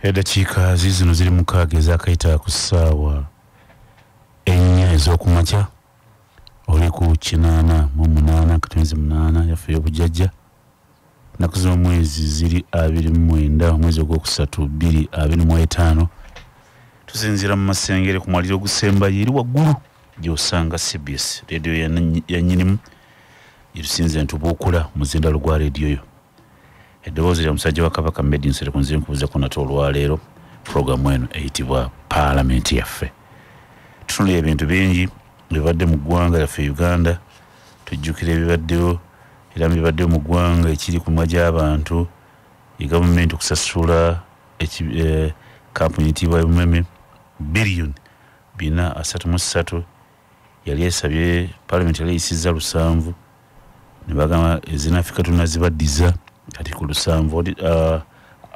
Edakiika zino ziri mukaaga ezakayita ku ssaawa 4 ez'okumakya oli ku 88 katonzi 8 yaffe y'obujjajja nnaku z'omwezi ziri 29 omwezi ogwokusatu 2025 tusinziira mu masengere ku mwaliro ogusembayo eri waggulu gy'osanga CBS radio ya nnyinimu gyetusinze ntubuukula muzindalo gwa radio yo eddoboozi lya musajja wa Kabaka Made in Sere ku nze nkubuza ku nato olwaleero programu eno eyitibwa paalamenti yaffe tutunulira ebintu bingi bibadde mu ggwanga lyaffe Uganda tujjukira ebibaddewo era bibaddewo mu ggwanga ekiri ku mwa gy'abantu gavumenti okusasula kampuni eyitibwa umeme billion 433 yali esabye paalamenti yali eyisizza 7 ne bagamba ezinaafrika tunazibaddiza kati ku 7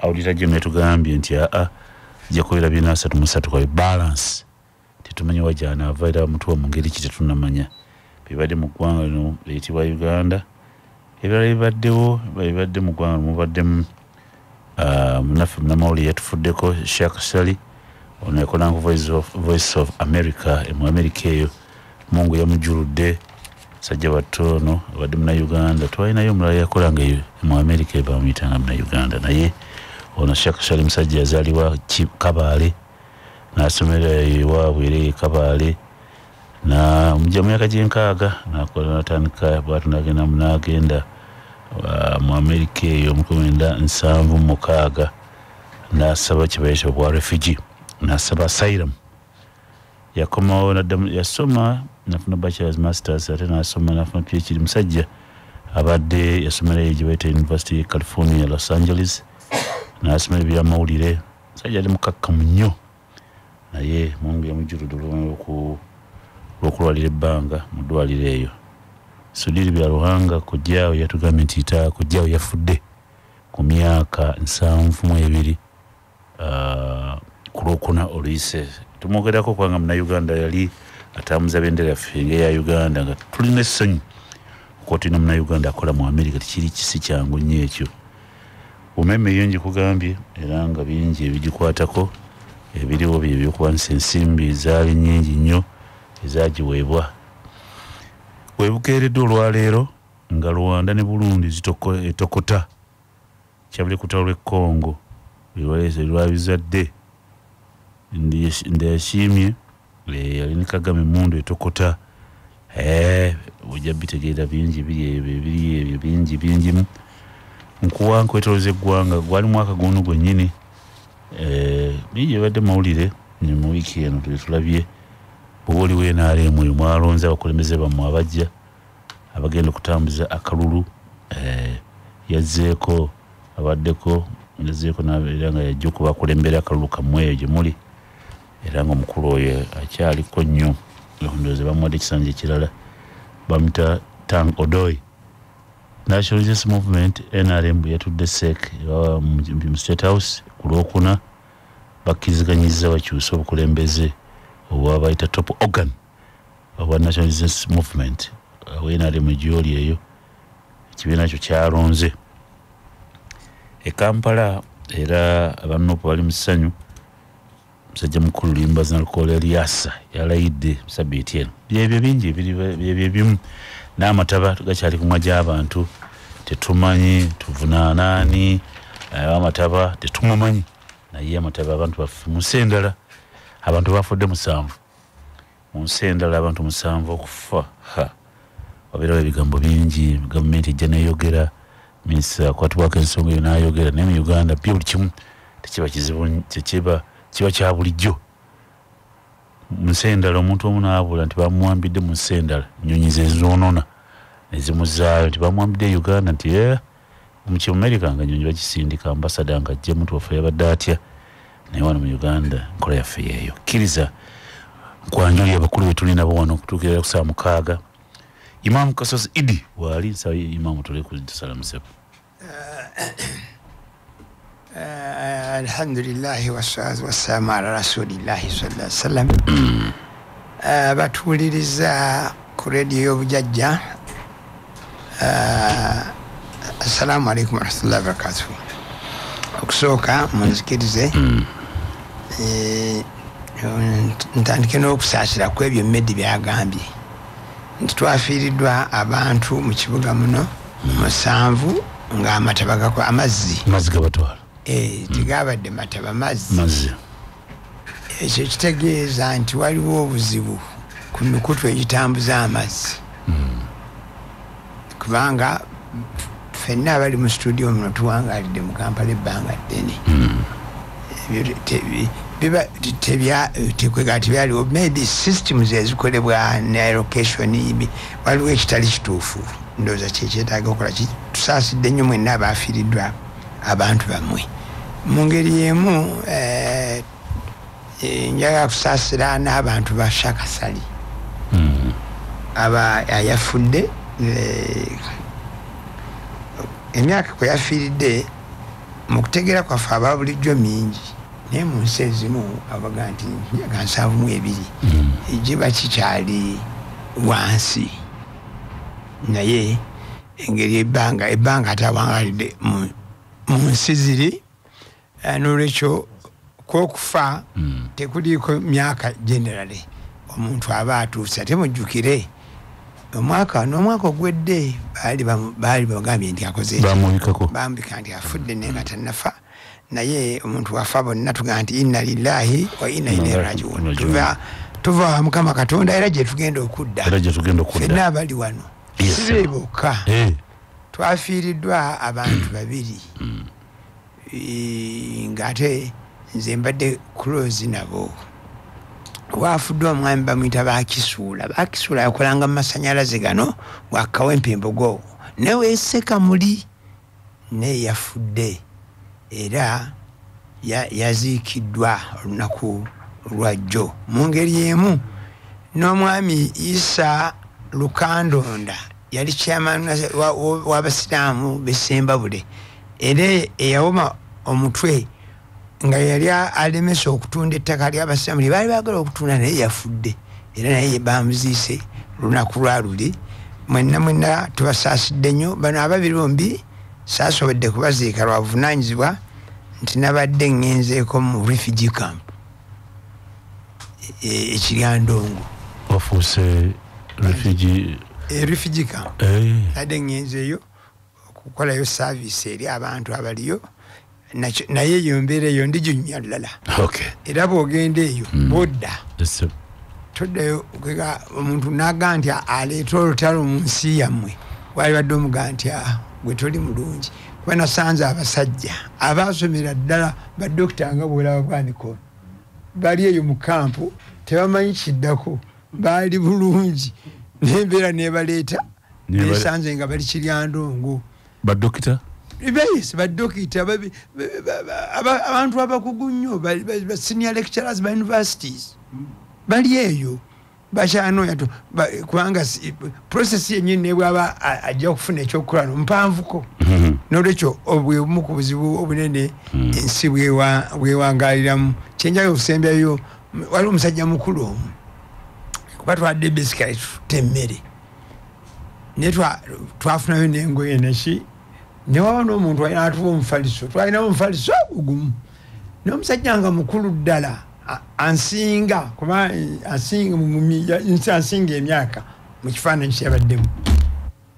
audita general yatugambye nti ajja kubeera 433 kwa balance tetumanyi wajja anaava era mutuwa mu ngeri ki tetunnamanya bibadde mu ggwanga lino eyitibwa Uganda ebirala bibadde mu ggwanga mubaddemu munaffe munnamawulire yatufuddeko Shaka Sali ono yakolanga voice of America mu America eyo Mungu yamujjuludde sajja batono abadde muna Uganda twalinayo omulala yakolanga mu America bamuyitanga muna Uganda naye ono Shaka Sali musajja yazaalibwa Kabaale n'asomera ewaabwe eri Kabaale na mu myaka gy'enkaaga nakola natandika bwatu n'agenda mu America eyo mu 1976 n'asaba kibayisa bwa refugee n'asaba asylum yakomawo yasoma nafuna bachelor's masters ate n'asoma nafuna PhD musajja abadde yasomera gye bayita University of California Los Angeles n'asomera ebyamawulire musajja ali mukakkamu nnyo naye Mungu yamujjuludde olw'okulwalira ebbanga mu ddwaliro eyo Sudiri bya Ruhanga kujjaawo yatugambye nti kujjaawo yafudde ku myaka 72 ku Lwokuna oluyise tumwogerako kubanga muna Uganda yali atambuza bendera yaffe ya Uganda nga tulina essanyu koti na muna Uganda akola mu America tikiri kisi kyangu nnyo ekyo umeme yonje kugambye era nga bingi ebigikwatako ebiriwo by'ebyokuba ensimbi zaali nnyingi nnyo ezagiweebwa webukeeredde olwaleero nga Rwanda ne Burundi zitokota kyabule kutalo lw'e Congo lwabizadde ndiyashimye yali ne Kagame mundu etokota ojja bitegeera bingi biri bingi nkuwanko etoloze eggwanga gwali mwaka guno gwennyini bingi ebadde mawulire mu wiiki eno tulabye bwoli w'NRM oyo mwalonze abakulembeze bammwe abajja abagenda okutambuza akalulu yazzeeko abaddeko era nga yajja okubakulembera akalulu kammwe eyo gye muli era nga omukulu oyo akyaliko nnyo ndowooza bamuwadde ekisanja ekirala bamuta Tang Odoy National Resistance Movement NRM yatudde SEC mu State House ku Lwokuna bakkiriziganyizza bakyusa obukulembeze obwa bayita top organ obwa National Resistance Movement NRM gyoli eyo ekibiina kyo kyalonze e Kampala era abannopo bali mu ssanyu musajja mukulu Limbazi Nalukola Eliasa yalayidde Sabbiiti eno byebyo bingi byebyo n'amataba gakyali ku mwa gy'abantu tetumanyi tuvunaanaani amataba tetumamanyi naye amataba abantu baffe mu nsi endala abantu bafudde 7 mu nsi endala abantu 7 okufa wabeerawo ebigambo bingi gavumenti ejja neeyogera minisita akwatibwako ensonga eyo n'ayogera naye mu Uganda byo buli kimu tekiba kizibu kiba kya bulijjo mu nsi endala omuntu omu n'abula nti bamuwambidde mu nsi endala nnyonyi ze zoonona ne zimuzaayo nti bamuwambidde Uganda nti mu America nga nnyonyi bakisindika ambasada nga ajja muntu waffe yabadde atya naye wano mu Uganda nkola yaffe yeeyo kkiriza nkwanjulira abakulu be tuli nabo wano okutuukirira ku saa 6 Imam Kasozi Idi wali nsaba Imam tule kusalamu sepo alhamdulillah wassalatu wassalamu ala rasulillahi sallallahu alaihi wasallam batuwuliriza ku radio y'obujjajja assalamu alaikum warahmatullahi wabarakatuh Okusooka munzikirize ntandike n'okusaasira ku ebyo Medi byagambye nti twafiiriddwa abantu mu kibuga muno 7 ng'amataba gakwa amazzi gabatwala tigabadde mataba mazzi ekyo kitegeeza nti waliwo obuzibu ku mikutu egitambuza amazzi kubanga ffenna abali mu studio muno tuwangalidde mu Kampala ebbanga ddene tebyaliwo maybe systems ezikolebwa ne location waliwo ekitali kituufu ndowooza kyekyetaaga okukola tusaasidde nnyo mwenna abaafiiriddwa abantu bammwe mu ngeri emu njagala kusaasira n'abantu ba Shakasali ayafudde emyaka kwe yafiiridde mu kutegeera kwaffe aba bulijjo mingi naye mu nsi ezimu abaga nti njaga 72 egiba kikyali wansi naye engeri ebbanga atawangalidde mu nsi ziri n'olwekyo kwokufa tekuliiko myaka generally omuntu aba atuuse ate mujjukire omwaka ogwedde baali bagambye nti akoze bamubika nti afudde naye nga tannafa naye omuntu wafa bonna tugamba nti inna lillahi wa inna ilaihi rajiun tuva wa Mukama Katonda era gye tugenda okudda ffenna abali wano sibe bokka twafiiriddwa abantu 2 ng'ate nze mbadde close nabo wafudde omwami bamuyita bakisuula yakolanga mu masanyalaze gano wakawempe embogo neweeseka muli naye yafudde era yaziikiddwa olunaku lwajjo mu ngeri emu n'omwami Isa Lukandonda yali chairman w'abasiraamu b'Essembabule era eyawoma omutwe nga yali alemesa okutunda ettaka ly'abasiraamu lye baali baagala okutunda naye yafudde era naye bamuziise lunaku lwaluli mwenna tubasaasidde nnyo bano ababiri bombi saasobodde kubaziika lwavunaanyizibwa nti nabadde ngenzeeko mu refugee camp ekiryandongo wafuuse refugee camp adde ngenzeeyo okukolayo service eri abantu abaliyo naye eyo mbeera eyo ndiginya ddala era bw'ogenda eyo bodda toddayo omuntu naga nti aleeta olutalo mu nsi yammwe wali badde omuga nti gwe toli mulungi kuba nasanze abasajja abaasomera ddala badokita nga bwolaba bwaniko bali eyo mu kampu tebamanyi kiddako baali bulungi n'embeera nebaleeta nesanze nga bali kiryandongo badokita badokita abantu abakugu nnyo senior lecturers ba universities bali eyo bakyanooya kubanga process yennyini nebwaba ajja okufuna ekyokukola mpanvuko n'olwekyo obwebumu ku buzibu obunene ensi bwewangaliramu kyenjayo okusembyayo wali omusajja mukulu omu kuba twadde basically tutta emmere naye twafunayo n'engoye neki newaba n'omuntu alina atuwa omufaliso twalinawo omufaliso ogumu n'omusajja nga mukulu ddala ansinga kuba ansinga emyaka mu kifaananyi kyeyabaddemu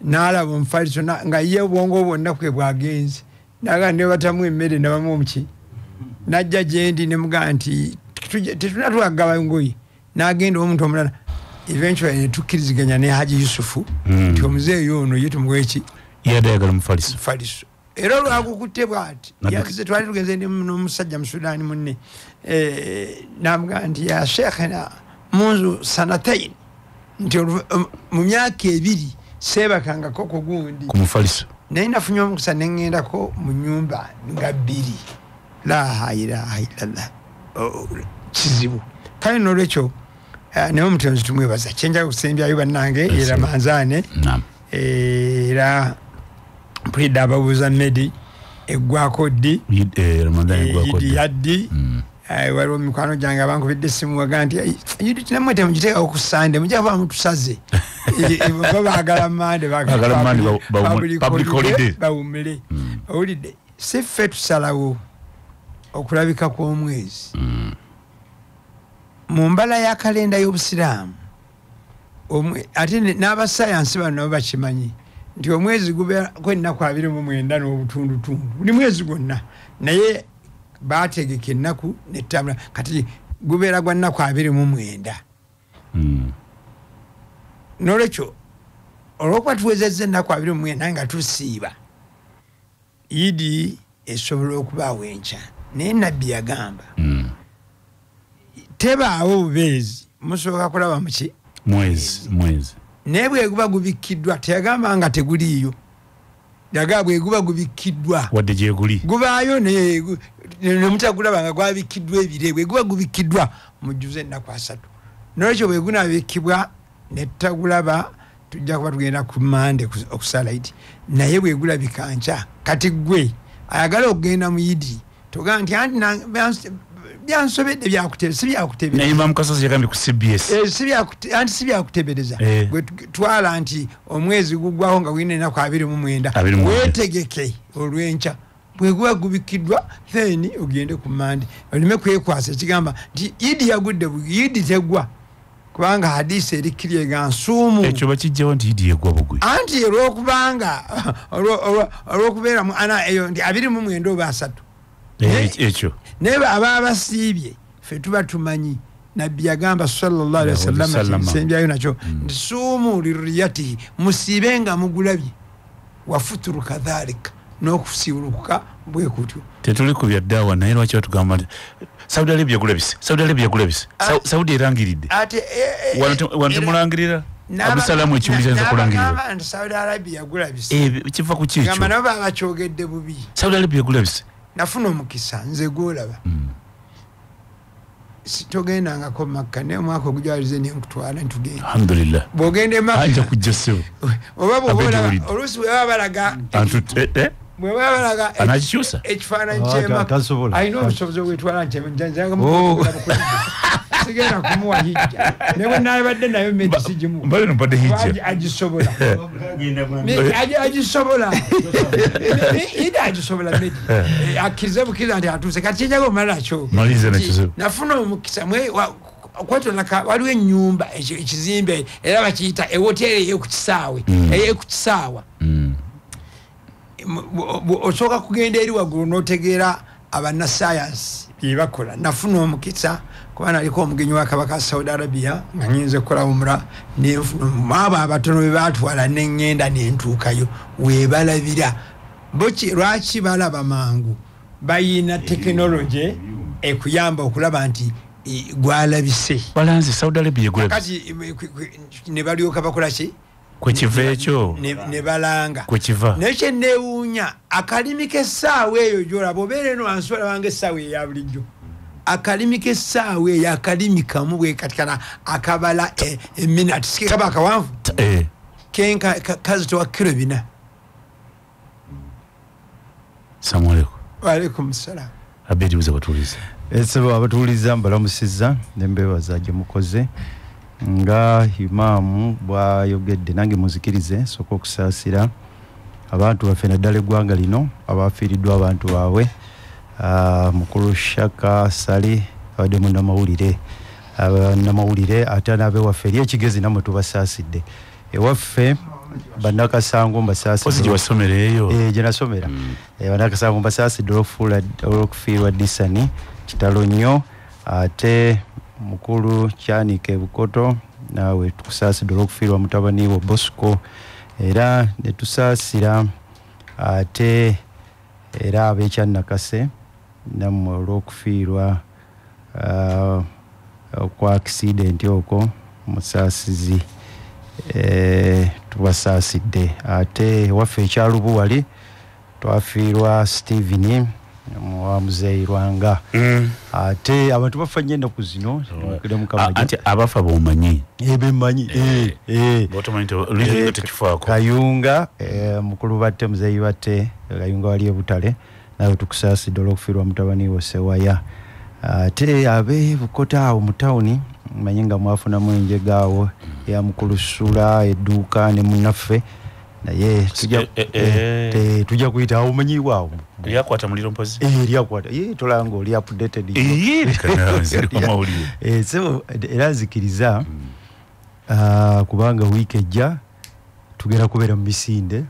n'alaba omufaliso nga ye obwongo bwonna kwe bwagenze naga ne batamu emmere nabamu omuki najja gyendi nemugaa nti tetunatwagaba ngoyi n'agenda omuntu omulala eventually netukkiriziganya ne Haji Yusufu nti omuzeeyo ono ye tumuweki yadayagala mufaliso era olwakukutte bwati yakize twali tugenze n'omusajja mu Sudaani munne namugaa nti ya shekhena munzu sanatain nti mu myaka 2 seebakangako ku gundi ku mufaliso naye nafunye omukisa neŋŋendako mu nnyumba nga 2 la ilaha illallah kizibu kale n'olwekyo naye omutonzi tumwebaza kyenjaga kusembyayo bannange era manzaane era mpulidde ababuuza Medi eggwako ddi yaddi waliwo mikwano gyange abankubidde essimu waga nti namwe temugiteekako ku Sande mujja kuba mutusaze babaagala mande bawumire owulidde si ffe tusalawo okulabika kw'omwezi mu mbala ya kalenda y'Obusiraamu ate n'abasayansi bano nabo bakimanyi nti omwezi gubeerako ennaku 29 n'obutundutundu buli mwezi gwonna naye baategeka ennaku n'ettambula kati gubeera gwa nnaku 29 n'olwekyo olwokuba tuwezezza ennaku 29 nga tusiiba Idi esobola okubaawo enkya naye nabbi yagamba tebaawo bubeezi musooka kulaba muki mwezi naye bweguba gubikkiddwa teyagamba nga teguliiyo yagamba bweguba gubikkiddwa wadde gyeguli gubaayo nemutagulaba nga gwabikkiddwa ebire bweguba gubikkiddwa mujjuze ennaku 3 nolwekyo bwegunabikkibwa netagulaba tujja kuba tugenda ku mande okusala Idi naye bwegulabika nkya kati gwe ayagala okugenda mu Idi togamba nti anti byansobedde byakutebera naye Imam Kasasi yagambye ku CBS anti si byakutebereza gwe twala nti omwezi gugwaho nga gulina ennaku 29 weetegeke olw'enkya bweguba gubikkiddwa then ogende ku mande olime kwekwasa ekigamba nti Idi yagudde Idi tegwa kubanga hadisi erikkirye ga nsuumu ekyo bakijjawo nti Idi yegwa bugwi anti olwokubanga olwokubeeramu ana eyo nti 29 oba 3 ekyo naye ababa basiibye ffe tuba tumanyi nabbi yagamba sallallahu alaihi wasallam kisembyayo nakyo nti suumu liriyatihi musiibe nga mugulabye wafuturu kadhalika n'okusiibulukuka bwe kutyo tetuli ku byaddawa naye lwaki batugamba nti Saudi Arabia gulabise Saudi erangiridde wano temulangirira Abdusalamu ekiwuliriza kulangirira Saudi Arabia gulabise kiva ku kikyo gamba nabo bakyogedde bubi Saudi Arabia gulabise nafuna omukisa nze gwolaba sitogendangako Makka naye omwaka ogujwalize nenkutwala ntugenda alhamdulillah bwogende Makka anja kujja ssebo oba bwobolaba oluusi bwebaba balaga bwebaba balaga anakikyusa ekifaananyi ky'Emakka alina obusobozi obwetwala sigenda kumuwa hijja naye bwe nabadde nayo medisi gimu mpadde hijja agisobola ida agisobola medi akkirize bukkiriza nti atuuse kati kyenjaga omala kyo nafuna omukisa kwetolaka waliwo ennyumba ekizimbe era bakiyita ewoteri eyekukisaawa osooka kugenda eri waggulu n'otegeera abannasayansi byebakola nafuna omukisa kuba naliko omugenyi wa kabaka Saudi Arabia nga nyinza okukola umra nenfuna abo abatono bwe baatwala neŋŋenda nentuukayo weebalabira lwaki balaba mangu bayina tekinologi ekuyamba okulaba nti gwalabise balanze Saudi Arabia kati ne balyoka bakola ki kwekiva ekyo ne balanga kwekiva naye kyenneewuunya akalimi k'essaawa eyo gyolaba obeera eno wansi olabanga essaawa eya bulijjo akalimi k'essaawa eyo akalimi kamu bwe katikana akabala eminati sikaba akawanvu kazitowa kilo 4 salamu alaikum waalaikum salaam abedi buza batuuliza esebo abatuuliza mbalamusizza nembeebaza gye mukoze nga imaamu bwayogedde nange muzikirize sooka okusaasira abantu baffe naddala eggwanga lino abafiiriddwa abantu baabwe mukulu Shaka Sali abadde munnamawulire ate n'abewaffe eri ekigezi namwe tubasaasidde ewaffe bannakasango mbasaasidde gye nasomera bannakasango mbasaasidde olw'okufiirwa Disani kitalo nnyo ate mukulu Kyanike Bukoto nawe tukusaasidde olw'okufiirwa mutabani wo Bosco era ne tusaasira ate era ab'ekyannakase nammwe olw'okufiirwa kwa accident okwo musaasizi tubasaasidde ate waffe ekyalubuwali twafiirwa Steven muzeirwanga ate abantu bafa nnyo ennaku zino anti abafa bomanyi bemanyi Kayunga mukulu batte muzeeyi batte Kayunga wali ebutale nawe tukusaasidde olw'okufiirwa mutabani wo Sewaya ate abe Bukota awo mu tawuni manyi nga mwafunamu enjegaawo ya mukulu Sula edduuka ne munnaffe naye tujja kuyita omumanyi waawo lyakwata muliro mpozi lyakwata tolanga oli updated so era nzikiriza kubanga wiiki ejja tugenda kubeera mu misinde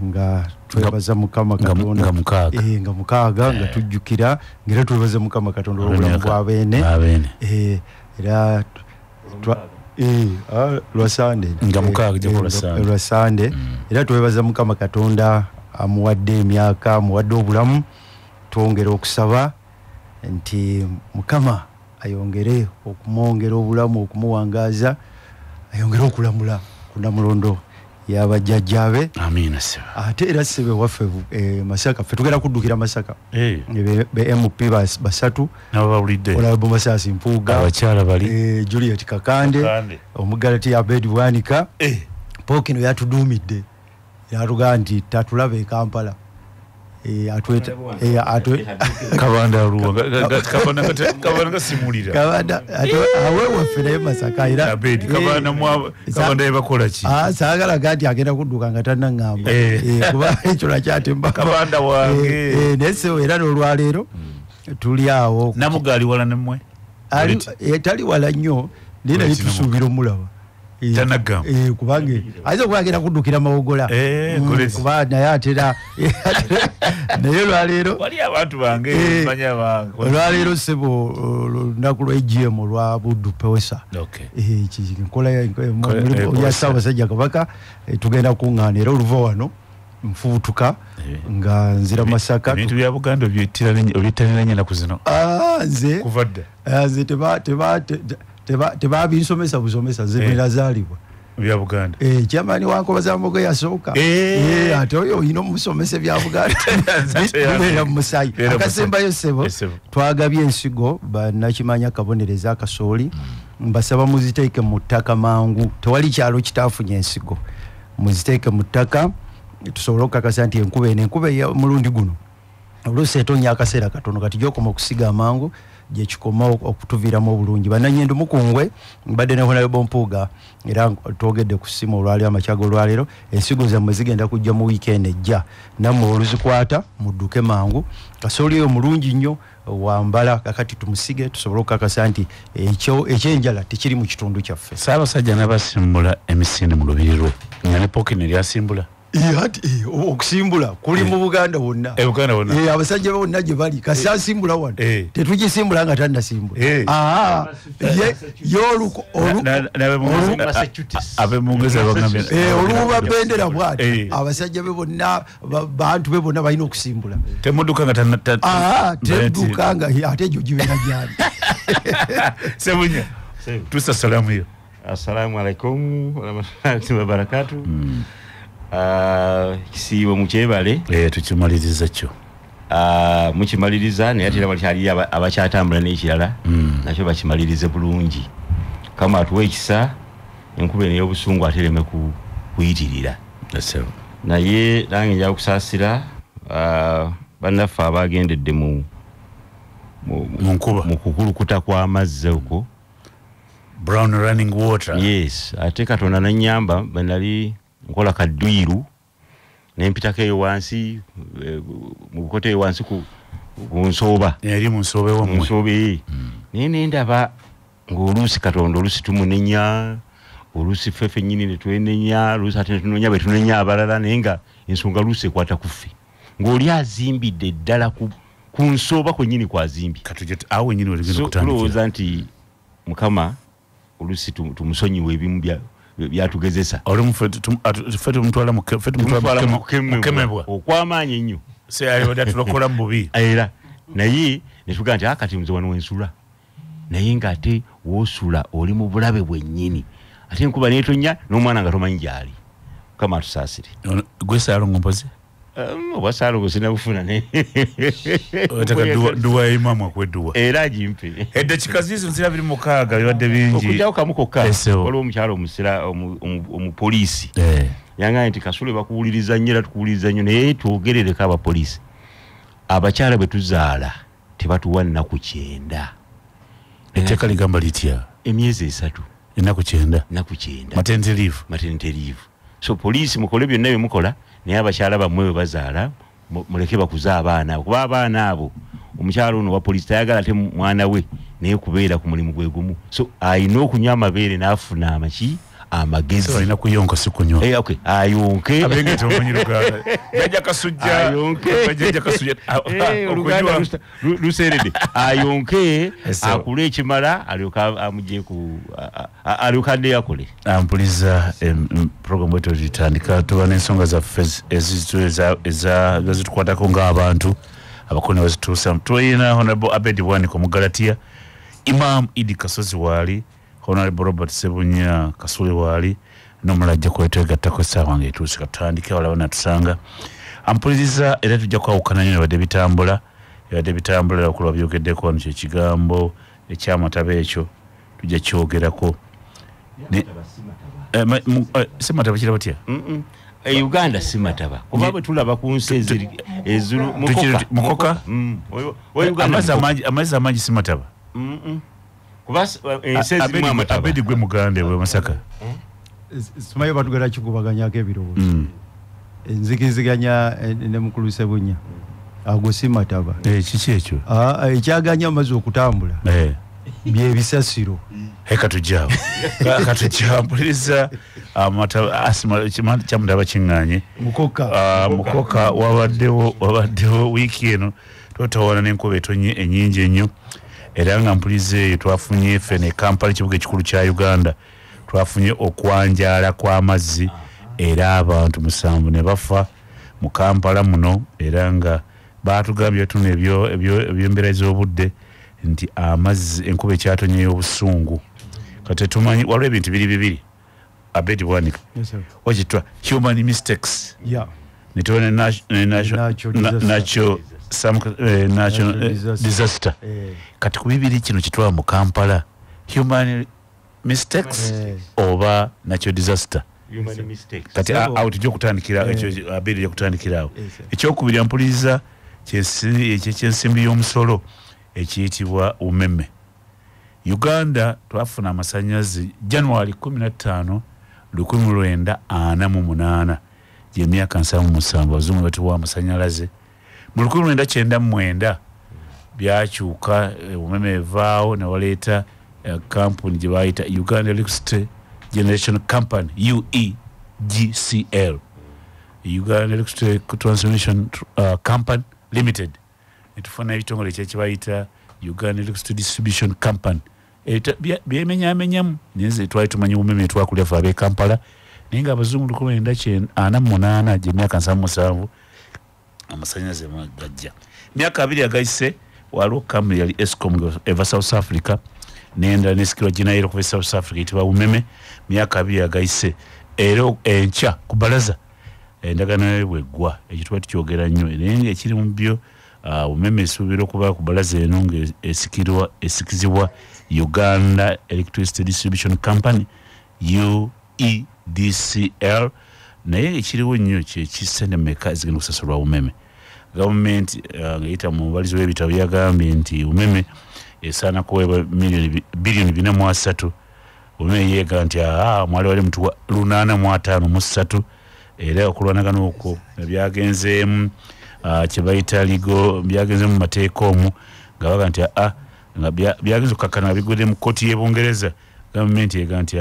nga twebaza mukama katonda nga mukaaga nga tujjukira ngera twebaza mukama katonda olw'obulamu bw'abeene era lwasande nga mukaaga lwasande era twebaza mukama katonda amuwadde emyaka amuwadde obulamu twongera okusaba nti mukama ayongere okumwongera obulamu okumuwangaaza ayongere okulamula ku Namulondo y'abajjajjaabe amiina sebe ate era sebe waffe Masaka ffe tugenda kuddukira Masaka be MP basatu n'abawulidde Honorable Masasi Mpuuga abakyala bali Juliet Kakande Omugalati Abed Bwanika Pookino yatuduumidde yatugaa nti tatulabe Kampala kabanda gasimulira kabanda awewaffe naye Masaka era kabanda yebakola ki saagala gati agenda kudduka nga tannaŋŋamba kuba ekyo nakyatemba kabanda wange naye sewo era n'olwaleero tuli awo Namugali wala nemmwe tali wala nnyo naye naye tusuubira omulaba tanagamba kubange ayinza okuba agenda kuddukira Mawogola kuba naye atera naye olwaleero wali abantu bange manya bange olwaleero sebo olunaku lwa EGM olwa Buddu Pewesa enkola ya Ssaabasajja Kabaka tugenda kuŋŋaana era oluva wano nfuutuka nga nzira Masaka ebintu bya Buganda obyetaniranye ennaku zino nze kuva dda nze tebabinsomesa busomesa zebera zaalibwa bya Buganda kyamaani wankobaza mbogo yasooka ate oyo oyina omusomesa bya Buganda tubeera mu Musaayi akasembayo sebo twagabye ensigo bannakimanya kabonereza akasooli mbasaba muziteeke mu ttaka mangu tewali kyalo kitaafunye ensigo muziteeke mu ttaka tusobole okukakasa nti enkuba mulundi guno oluusi etonya akaseera katono kati gyokoma okusiga amangu gyekikoma okutuviiramu obulungi bannanyendo mukungwe mbadde ne Honorable Mpuuga era twogedde ku ssimu olwaleero amakyago olwaleero ensigo zammwe zigenda kujja mu weekend ejja nammwe oluzikwata mudduke mangu kasooli oyo mulungi nnyo wambala kakati tumusige tusobole okukakasa nti ekyenjala tekiri mu kitundu kyaffe Ssaabasajja n'abasimbula emisinde mu lubiri lwe nga ne Pookino eryasimbula okusimbula kuli mu Buganda wonna abasajja bonna gye bali kasi asimbula wano tetugisimbula nga tannasimbula olububa bendera bwati abasajja be bonna bantu be bonna balina okusimbula temudduka nga tedduka nga ate egyo gibeera gyali Sebunya tusa salamu yo assalamu alaikum warahmatullahi wabarakatuh kisiibo mukyebale tukimaliriza kyo mukimaliriza naye ate era wakyali abakyatambula n'ekirala nakyo bakimalirize bulungi kama atuwa ekisa enkuba eno ey'obusungu ate ereme kuyitirira naye nange nja kusaasira bannaffe abagendedde mu kukulukuta kw'amazzi okwo brown running water yes ate Katonda nannyamba bwenali nkola kadwiru nempitako eyo wansi mu bukoto eyo wansi ku nsooba eri mu nsoobe wamwe nsoobe naye nendaba ng'oluusi Katonda oluusi tumunenya oluusi ffeffe nnyini ne twenenya oluusi ate ne tunoonya bwe tunenya abalala naye nga ensonga luusi ekwata ku ffe ng'oli azimbidde ddala ku nsooba kwennyini kwazimbye awo wennyini weligenda kutandikira tulowooza nti Mukama oluusi tumusonyiwe ebimu byatugezesa ffe tumutwala mukemebwa okw'amaanyi ennyo tulokola mu bubi era naye netugaa nti akati nze wano wensula naye ng'ate woosula oli mu bulabe bwennyini ate enkuba neetonya n'omwana nga tomanyi gyali Mukama atusaasire gwe Saalongo mpozi obwa Saalongo sinabufuna duwa imamu akwedduwa era agimpe eddakiika ziizo 26 bibadde bingi okujjawo kamu kokka waliwo omukyala omusira omupoliisi yangaye nti Kasule bakuwuliriza nnyo era tukuwuliriza nnyo naye twogerereko abapoliisi abakyala bwe tuzaala tebatuwa nnaku 9 etteeka ligamba litya emyezi 3 ennaku 9 nnaku 9 maternity leave maternity leave so police mukole byonna bye mukola naye abakyala bammwe bwe bazaala muleke bakuza abaana abo kuba abaana abo omukyala ono wa police tayagala ate mwana we naye kubeera ku mulimu gwe gumu so ayina okunywa amabeere n'afuna amaki amagezi alina kuyonka si kunywa okay ayonke abenge tomanyiruganda jajja kasujja ayonke jajja kasujja oluganda luserede ayonke akule ekimala alyoka amuje ku alyokande yakole ampuliza program wetu litandika tuba n'ensonga zaffe ezitukwatako ng'abantu abakoni bazituusa tuyina honorable Abedi Bwanika mu Galatia Imam Idi Kasozi waali Honorable Robert Sebunya Kasule waali n'omulajja kwetwegattako essaawa ng'etuuse katutandike wala banatusanga ampuliza era tujja kwawukana nnyo ebadde bitambula okulwa byogeddeko wano kyekigambo ekyamataba ekyo tujja kyogerako simataba kiraba tya Uganda simataba kuba bwe tulaba ku nsi ezulu mukoka amazzi amangi simataba kuba ensi ezimu amataba Abedi gwe mugande we Masaka simayo batugera kikubaganyako ebirowoozo enzikiziganya ne mukulu Sebunya ago simataba kiki ekyo ekyaganya amazzi okutambula byebisasiro katujjaawo katujjambuliriza kyamutaba kiŋŋaanye mukoka wabaddewo wiiki eno twotawana n'enkuba etonye ennyingi ennyo era nga mpuliza eyo twafunye ffe Kampala ekibuga ekikulu kya Uganda twafunye okwanjaala kw'amazzi era abantu 7 ne bafa mu Kampala muno era nga baatugambye tuna ebyembeera z'obudde nti amazzi enkuba ekyatonye y'obusungu kati tumanyi waliwo ebintu bibiri Abedi Bwanika wakitwa human mistakes netubona natural disaster kati ku bibiri kino kitwala mu Kampala human mistakes oba natural disaster kati awo tujja okutandikira ekyo Abedi yakutandikirawo ekyokubiri ampuliza kyensimbi y'omusolo ekiyitibwa umeme Uganda twafuna amasannyalaze January 15 1948 gy'emyaka 77 abazungu batuwa amasannyalaze mu 1999 byakyuka umeme evaawo ne waleeta kampuni gye bayita Uganda Electricity Generation Company UEGCL Uganda Electricity Transmission Company Limited netufuna ebitongole kyekibayita Uganda Electricity Distribution Company byemenyamenyamu neze twali tumanyi umeme twakulya fe ab'e Kampala naye nga abazungu 1948 gy'emyaka 77 amasannyalaze magajja myaka 2 agayise waliwo kampuni yali Eskom eva South Africa nenda nesikirwa ginairo kuva South Africa itiba umeme myaka 2 agayise era enkya ku balaza endagaano bwegwa ekituba tukyogera nnyo naye ekiri mu byo umeme esuubira okuba ku balaza eno ng'esikizibwa Uganda Electricity Distribution Company UEDCL naye ekiriwo nnyo kyekisente mmeka ezigenda okusasulwa umeme gavumenti ng'eyita mu balizi w'ebitabo yagambye nti umeme esaana kuweebwa bilioni 4.3 umeme yeega nti mwali wali mutuwa 853 era okulwanagana okwo byagenzeemu kyebayita ligo byagenze mu mateeka omu nga baga nti nga byagenze okukakkana bigudde mu kkooti y'Ebungereza gavumenti ega nti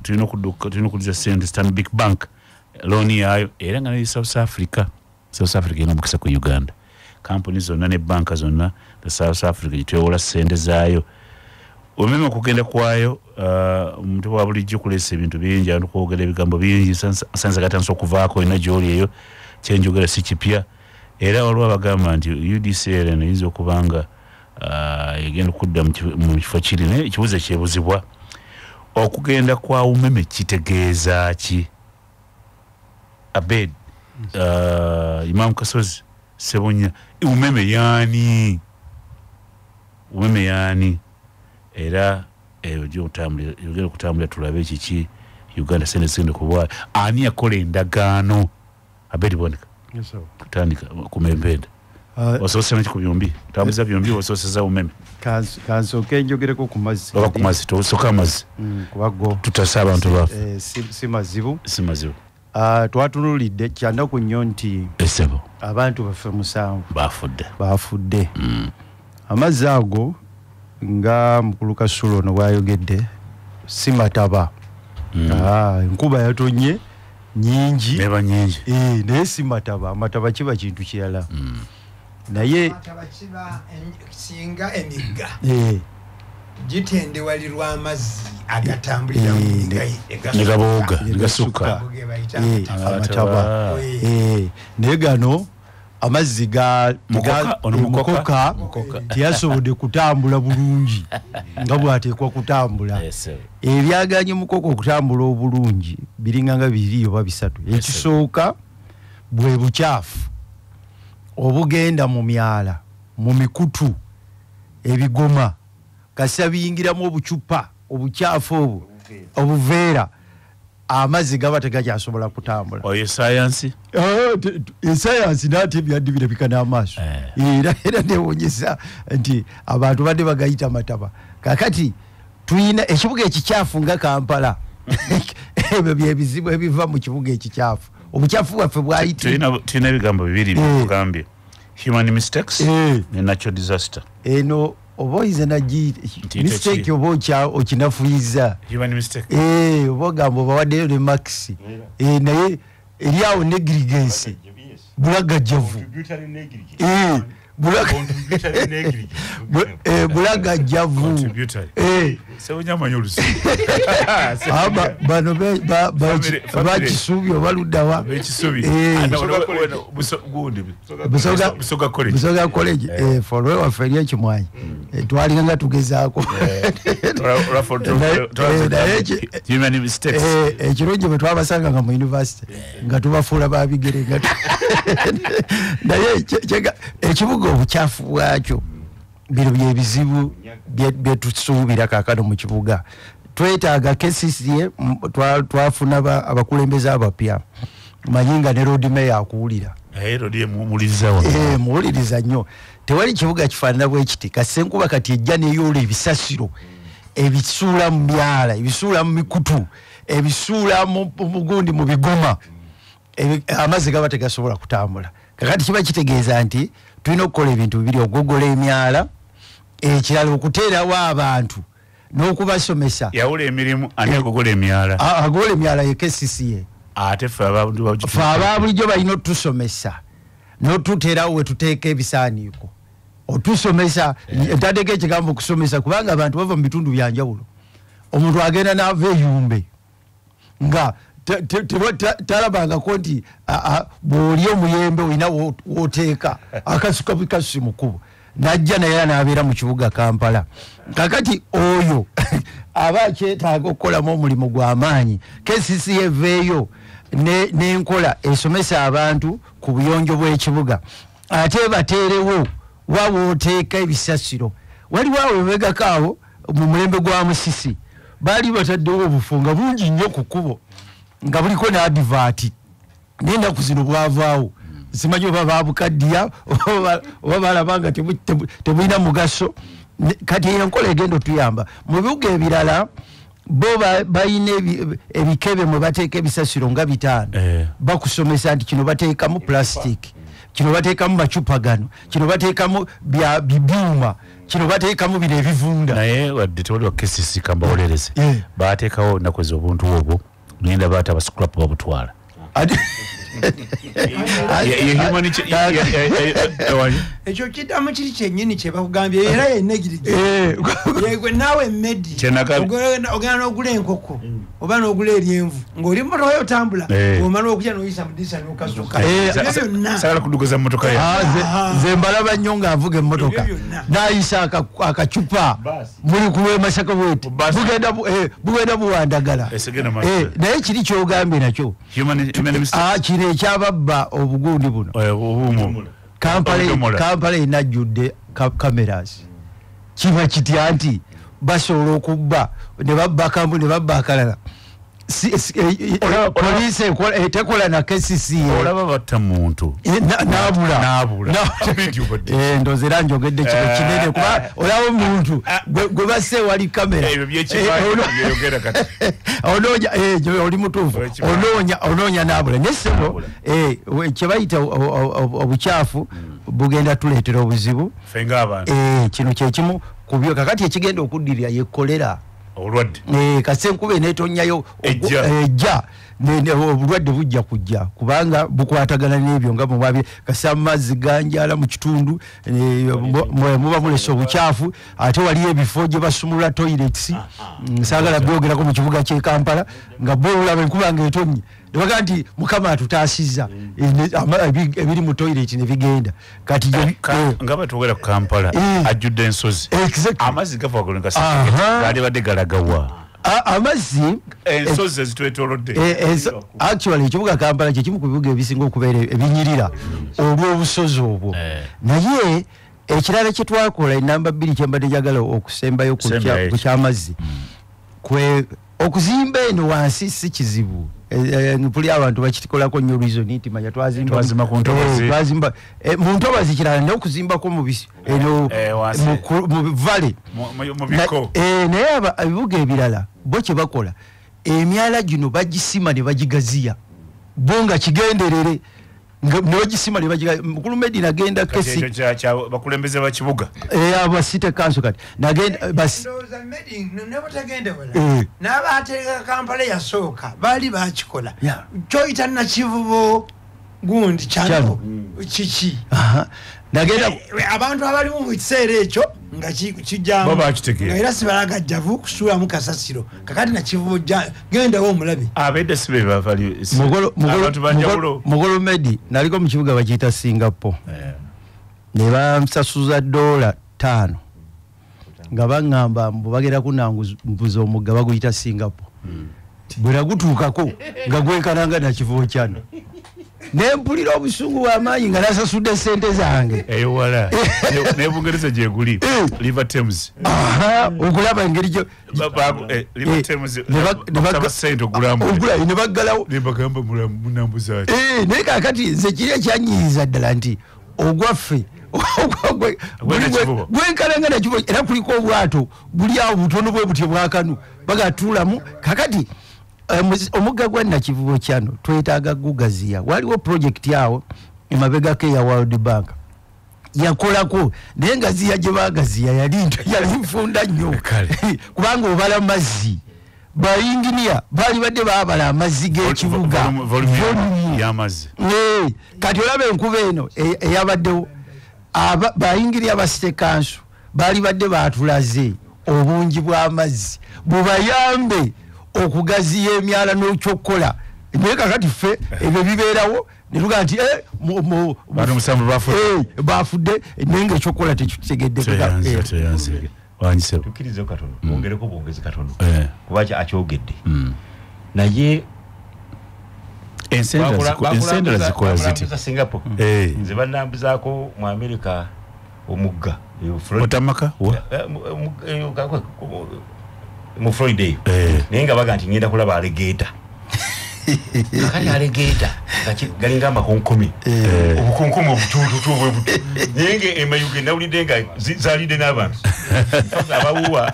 tulina okuddiza ssente Stanbic Bank looni yaayo era nga ne South Africa erina omukisa ku Uganda kampuni zonna ne banka zonna South Africa gitwewola ssente zaayo umeme okugenda kwayo omuntu wa bulijjo kuleesa ebintu bingi abantu kwogera ebigambo bingi sansa gatansa okuvaako ina gyoli eyo kyenjogera si kipya era waliwo abagamba nti UDCL eyinza okuba nga egenda okudda mu kifo kiri naye ekibuuzo ekyebuzibwa okugenda kwa umeme kitegeeza ki Abed Imam Kasozi Sebunya umeme yaani era yogera okutambula tulabe ekiki Uganda sente zigenda kubwala ani yakola endagaano Abedi Bwanika tutandika ku Membenda Wasoose na byombi. Tabuza byombi wasooseza umeme. Kansooke njogereko ku mazzi. Oba ku mazzi tosoka amazzi. Kubago. Tutasa abantu bafu. Si mazibu. Si mazibu. Twatunulidde kyanda ku nnyo nti Esebo. Abantu baffe 7 bafudde. Amazzi ago nga mukulu Kasulo ono bwayogedde si mataba. Enkuba yatonye nyingi. Neba nyingi. Naye si mataba. Amataba kiba kintu kirala. Naye amataba kiba singa emigga. Gitendewalirwa amazzi agatambulira mu negaboga negasuka. Amataba. Naye gano amazzi ga mukoka tiyasobodde kutambula bulungi nga bwateekwa kutambula. Ebyaganye mukoka okutambula obulungi biringa nga 2 oba 3. Ekisooka bwe bukyafu obugenda mu myala mu mikutu ebigoma kasa biyingiramu obucupa obukyafu obuveera amazzi gaba tegakyasobola kutambula. Oyo science? Science nate byaddi birabika n'amaaso. Era newonyesa nti abantu badde bagayita mataba. Kakati tuyina ekibuga ekikyafu nga Kampala. Ebyo byebizibu ebiva mu kibuga ekikyafu. Obukyafu bwaffe bwayiti. Tuyina ebigambo 2 byokugambye. Human mistakes ne natural disaster. Eno oboize naji mistake obocha okinafuiza. Human mistake. Obogambo bawaddeyo ne maxi. Naye eriawo negligence. Bulaga javu. Bulaga javu. Sewunyamanya olusi. Bano bakisubi obaluddawa. Bekisubi. Busoga college. Follow waferi ekimwanyi. Twalinga nga tugezaako. Human mistakes. Ekirungi bwe twabasanga nga mu university nga tubafuula babigere nga naye ekibuga obukyafu bwakyo bino byebizibu byetusuubira kaakano mu kibuga. Twetaaga KCCA twafuna abakulembeze abapya manyi nga ne road mayor akuwulira. Muwuliriza nnyo. Tewali kibuga kifaanana bwe kiti kasenkuba kati ejja n'eyoola ebisasiro ebisuula mu myala ebisuula mu mikutu ebisuula mu gundi mu bigoma amazzi gaba tegasobola kutambula. Kakati kiba kitegeeza nti tulina okukola ebintu bibiri: okugogola emyala, ekirala okuteerawo abantu n'okubasomesa. Yawula emirimu ani agogola emyala? Agogola emyala ye KCCA. Ate ffe ababulijjo balina otusomesa n'otuteerawo we tuteeka ebisaaniiko otusomesa. Ntaddeko ekigambo okusomesa kubanga abantu bava mu bitundu byanjawulo. Omuntu agenda n'ava eyumbe nga talabangako nti bw'oli omuyembe olina w'oteeka akasuka bikasusi mu kkubo. Najja naye n'abeera mu kibuga Kampala. Kakati oyo aba akyetaaga okukolamu omulimu gw'amaanyi. KCCA eveeyo n'enkola esomesa abantu ku buyonjo bw'ekibuga ate bateerewo wawooteeka ebisasiro. Waliwo awo emabegako awo mu mulembe gwa Musisi baali bataddewo obufunga bungi nnyo ku kkubo nga buliko n'adivaati n'ennaku zino bwavaawo. Simanyi oba babukaddiya oba balaba nga tebulina mugaso. Kati enkola egenda otuyamba mu bibuga ebirala. Bo balina ebikebe mwe bateeka ebisasiro nga 5. Bakusomesa nti kino bateekamu plastic, kino bateekamu macupa gano, kino bateekamu bibyuma, kino bateekamu bino ebivunda. Naye wadde tewali wa KCCA kambawolereze baateekawo nnaku ez'obuntu obwo ngenda baata abascrap babutwala. Ekyo kiddamu kiri kyennyini kye bakugambye era yegwe naawe Medi ogenda n'ogula enkoko oba n'ogula eryenvu ng'oli mmotoka otambula omala okujja n'oyisa mu ddirisa n'okasuka. Sagala kudugoza mmotoka ye. Nze mbalaba nnyo ng'avuga emmotoka n'ayisa akacupa muli ku lw'Emasaka bweti bugenda buwandagala. Naye kiri ky'ogambye nakyo kino ekyababba obugundi buno. Kampala enajjudde cameras. Kiba kitya nti basobola okubba ne babba kambu ne babba akalala police tekola na KCC olaba batta muntu nabula ndoze ranjogedde kino kinene kuba olaba omuntu gwe basse wali kamera ebyo byekibayogera kati ononya oli mutuufu ononya nabula nesebo kyebayita obukyafu bugenda tuleetera obuzibu fenga abantu kino kyekimu kubyo kakati ekigenda okuddirira yekolera olwadde kasenkube netonyayo ejja obulwadde bujja kujja kubanga bukwatagana n'ebyo nga mubabye kasa mazzi ganjala mu kitundu muba mulesa obukyafu ate waliyo ebifo gye basumulula toilets nsagala byogerako mu kibuga ky'e Kampala nga bolaba enkuba ng'etonye nebaga nti mukama atutaasizza ebiri mu toilet ne bigenda kati nga batugera ku Kampala ajjudde ensozi amazzi gava gali badde galagawa amazzi ensozi ezitwetolodde actually ekibuga Kampala kye kimu ku bibuga ebisinga okubeera ebinyirira olw'obusozi obwo naye ekirala kye twakola enamba 2 kyembadde njagala okusembayo ku kyamazzi kwe okuzimba eno wansi si kizibu puli abantu bakitikolako nnyo reason nti manya twazimba ku ntobazi twazimba mu ntobazi kirala n'okuzimbako mu bisi eno mu vale mu biko naye ebibuga ebirala bo kye bakola emyala gino bagisima ne bagigaziya bo nga kigenderere nogisima ne bagigaziya mukulu Medina agenda kesi bakulembeze bakibuga aba city council kati nagenda basi n'abateeka Kampala yasooka baali bakikola kyoyita nakivubo gundi kyano kiki nagenda abantu abalimu mu kiseera ekyo nga kijjamu era sibalagajjavu kusuulamu kasasiro kakati nakivubo gendawo omulabe abedde sibe bavali mugolo Medi naliko mu kibuga bakiyita Singapore ne bansasuza $5 nga baŋŋamba mbu bagenda kunanguza omugga baguyita Singapore bwe nagutuukako nga gwekananga nakivubo kyano nempulira obusungu bw'amaanyi nga nasasudde sente zange eyowala nebungereza gyeguli River Thames okulaba engeri gyo River Thames sente ogulamu ne baggalawo nebagamba munambuza ati naye kakati nze kiri ekyanyiiza ddala nti ogwaffe gwenkalanga nakibo era kuliko obwato buli awo butono bwe butyo bwakanu bagatuulamu kakati omugga gwa nakivubo kyano twetaaga gugaziya waliwo project yawo emabegako eya World Bank yakolako naye ngaziya gye bagaziya yali nfunda nnyo kubanga obala mazzi bayinginia bali badde baabala amazzi g'ekibuga y'amazzi kati olaba enkuba eno eyabaddewo bayinginia ba City Council bali badde baatulaze obungi bw'amazzi bubayambe okugaziya emyala n'okyokola naye kakati ffe ebyo bibeerawo ne tugaa nti bantu musanvu bafudde naye nga ekyokola tekitegedde tukirize katono mwongereko bwongezi katono kuba akyogedde naye ensendera zikola ziti Singapore nze banambuzaako mu America omugga otamaka mu Friday naye nga baga nti ngenda kulaba alligator kakati alligator galinga amakonkomi obukonkomi obutuututu obwebuto naye nga emayuge nawulidde nga zaalidde n'abantu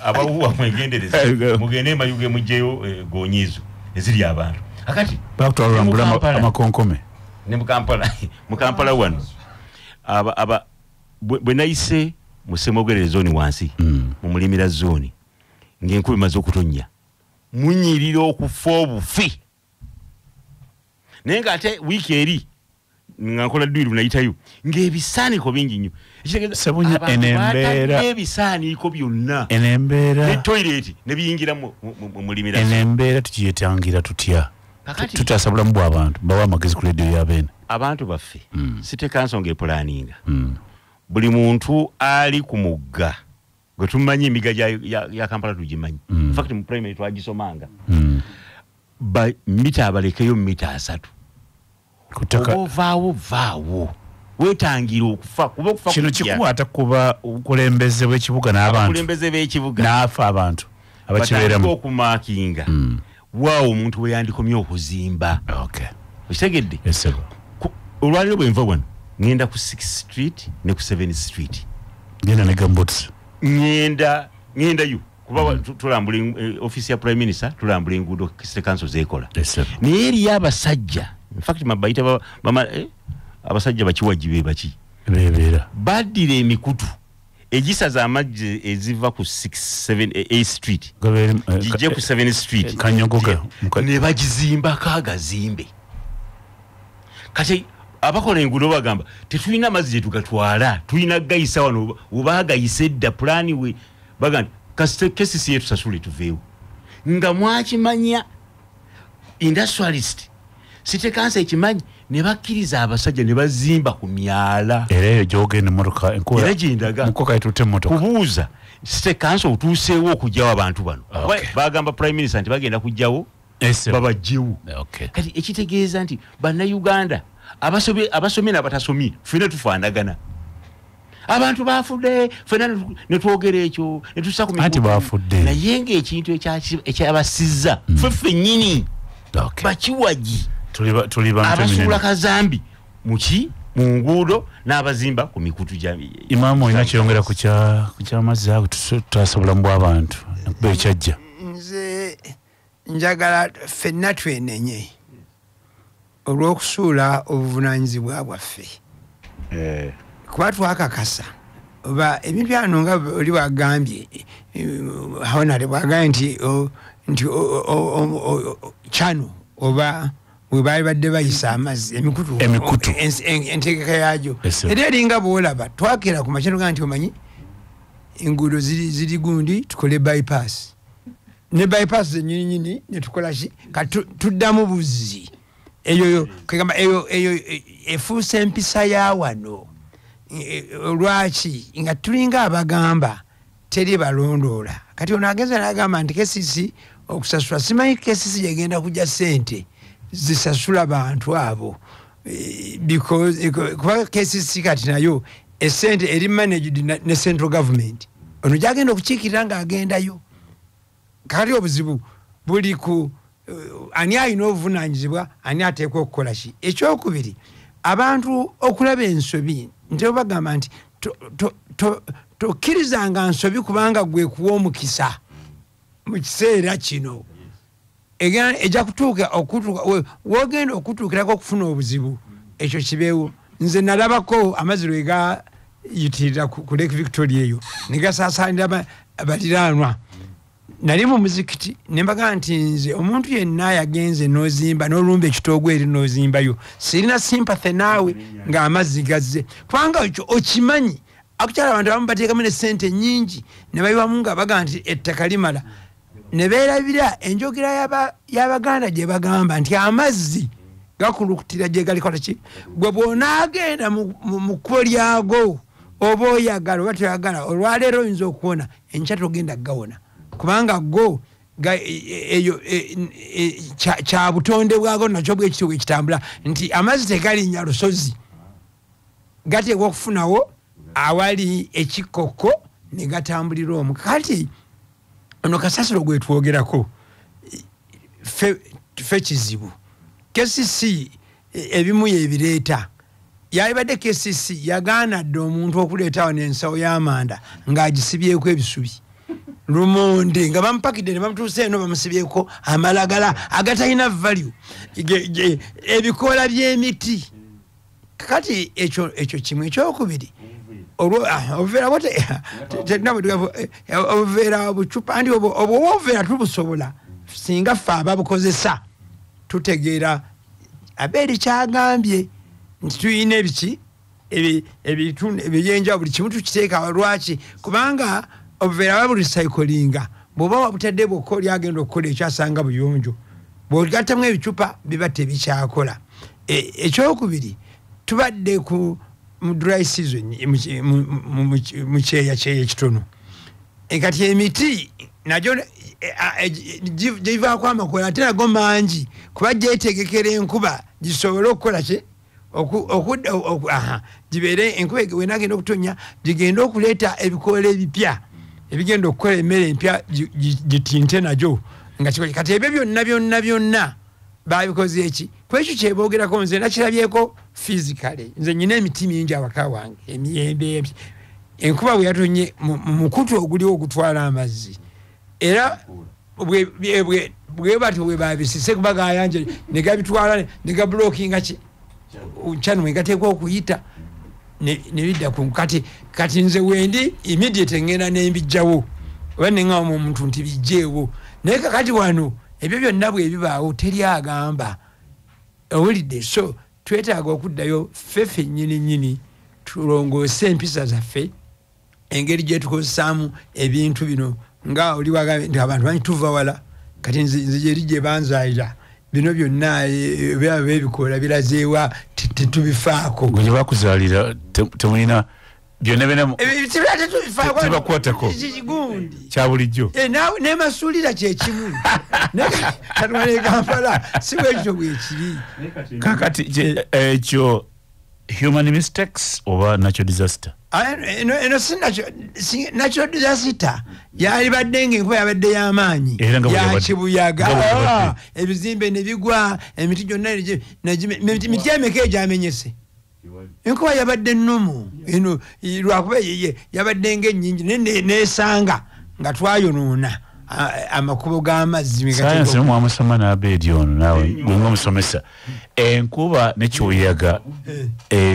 abawuwa mwegendereza mugende emayuge mugjeyo gonyizo eziri abantu akati bakutwalulambula amakonkome ne mu Kampala wano bwe nayise mu Semogerere zone wansi mu Mulimira zone ng'enkuba emaze okutonnya munyirira okufa obufi naye ng'ate wiiki eri nga nkola ddwiru nayitayo ng'ebisaaniko bingi nnyo Sebunya ebisaaniko byonna enembeera toilet ne biyingira mu Mulimira enembeera tukiyetangira tutya tutaasa bulamu bw'abantu bawa amagezi ku leediyo y'abeene abantu baffe City Council ng'epulaninga buli muntu ali ku mugga gwe tumanyi emiga ya Kampala tugimanyi in fact mu primary twagisomanga mita abalekeyo mita 3 vaawo wetangira okufa kuba okufa kino kikwata kuba okulembeze bw'ekibuga n'abantu abakulembeze b'ekibuga n'afa abantu abakibeeramu okumakinga waawo omuntu we yandikomye okuzimba. Okay. Okitegedde? Yes sir. Olwaliro bwe nva wano ngenda ku 6th Street ne ku 7th Street. Ngenda ne Gambots. Ngenda yo kuba tulambula office ya Prime Minister tulambula enguudo City Council zekola. Yes sir. Naye eri abasajja in fact mabayita abasajja bakiwajibe baki bebeera baddira emikutu egisaza amajje eziva ku 8th Street gijje ku 7th Street kanyogoga ne bagizimba kagazimbe kati abakola enguudo bagamba tetulina amazzi gye tugatwala tulina gayisa wano obagayise edda pulani we bagamba KCC yetu sasule tuveewo nga mwakimanya industrialist City Council ekimanyi ne bakkiriza abasajja ne bazimba ku myala era eyo gyogenda emmotoka enkola era gindaga mukoka etute emmotoka kubuuza City Council otuuseewo okugyawo abantu bano bagamba Prime Minister nti bagenda kujjawo babajjewo kati ekitegeeza nti bannayuganda abasomye n'abatasomye ffena tufaanagana abantu bafudde ffena ne twogera ekyo ne tussa ku anti bafudde naye ng'ekintu ekyabasizza ffe nnyini bakiwagi tuli abasuula kazambi muki mu nguudo n'abazimba ku mikutu gya Imaamu olina kyongera ku kyamazzi ago tutasobola mu bw'abantu nakuba ekyajja nze njagala ffenna twenenye olw'okusuula obuvunaanyizibwa bwaffe kuba twakakasa oba ebintu byano nga oli bwagambye honare bwagambye nti kyano oba we baali badde bayisa amazzi emikutu entegeka yaagyo era eringa bwolaba twakera ku makino ga nti omanyi enguudo ziri gundi tukole bypass ne bypass zenyininyini netukolaki tuddamu buzzi eyo kagamba eyo efuusa empisa ya wano lwaki nga tulinga abagamba teri balondoola kati ono agenza n'agamba nti KCC okusasula simanyi KCC yagenda kujja ssente zisasula bantu abo because kuba KCC kati nayo essente eri managed ne central government ono gyagenda okukiikirira ng'agendayo kati obuzibu buli ku ani alina obuvunaanyizibwa ani ateekwa okukola ki ekyokubiri abantu okulaba ensobi nti bagamba nti tokkirizanga nsobi kubanga gwe kuwa omukisa mu kiseera kino ejja kutuuka wogenda okutuukirako okufuna obuzibu ekyo kibeewo nze nalabako amazzi lwe gayitirira ku Lake Victoria eyo ne gasaasaanira baliraanwa nali mu muzikiti ne mbaga nti nze omuntu yenna yagenze n'ozimba n'olumba ekitoogo eri n'ozimbayo sirina sympathy naawe ng'amazzi gazze kubanga ekyo okimanyi akukyala abantu abamu bateekamu ne ssente nnyingi ne bayiwamu nga baga nti ettaka limala ne beerabira enjogera y'Abaganda gye bagamba nti amazzi gakulukutira gye galikola ki gwe bw'onaagenda mu kkubo lyago oba oyagala oba toyagala olwaleero oyinza okuwona enkya togenda gawona kubanga go eyo kya butonde bwago nakyo bwekityo bwe kitambula nti amazzi tegalinnya lusozi gateekwa okufunawo awali ekikokko ne gatambulira omwo kati ono kasasiro gwe twogerako ffe kizibu KCC ebimu yebireeta yalibadde KCC yagaanadde omuntu okuleetawo n'ensawo y'amanda ng'agisibyeko ebisubi lumonde nga bamupakidde ne bamutuusa eno bamusibyeko amalagala agatalina value ebikoola by'emiti kati ekyo kimu ekyokubiri obuveera bucupa andi obwobuveera tubusobola singa ffe ababukozesa tutegeera abeeri kyagambye nti tuyina ebiki ebyenjawulo buli kimu tukiteeka lwaki kubanga obuveera baburecyclinga bw'oba wabutadde bwokka oli agenda okukola ekyasanga buyonjo bw'ogattamu ebicupa biba tebikyakola ekyokubiri tubadde mu dry season mu kyeya kitono kati emiti nagyo givaako amakola ate nago mangi kuba gyetegekera enkuba gisobole okukola ki gibeere enkuba wenagenda okutonya gigenda okuleeta ebikoola ebipya ebigenda okukola emmere empya gitinte nagyo nga kikoze kati ebyo byonna babikoze eki kwekyo kyeboogerako nze nakirabyeko physically nze nyina emiti mingi awaka wange emiyembe enkuba bwe yatonye mu mukutu oguliwo ogutwala amazzi era bwe bati bwe babisise kuba gayanje ne gabitwala ne gablockinga channel mwe gateekwa okuyita ne bidda ku kati nze wendi immediate ngenda nembijjawo oba nenga omuntu nti bijjeewo naye kakati wano ebyo byonna bwe bibaawo teri agamba owulidde so twetaaga okuddayo ffeffe nnyini tulongoose empisa zaffe engeri gye tukozesaamu ebintu bino nga oli wagambye nti abantu bangi tuva wala kati nze gyeri gye banzaayira bino byonna byaba bebikola birazeewa tetubifaako gwe gye bakuzaalira temulina byonna tebakwatako kya bulijjo nemasuulira kyekimu katwale Kampala si bwekyo bwekiri kakati ekyo human mistakes oba natural disaster eno si natural disaster yali badde ng'enkuba yabadde y'amaanyi yakibuyaga ebizimbe ne bigwa emiti gyonna miti emeka egyamenyese enkuba yabadde nnumu eno lwakuba yabadde ng'ennyingi neesanga nga twayonoona amakubo g'amazzi sayansi nomwamusoma n'abeedi ono naawe gwenga omusomesa enkuba nekyoyaga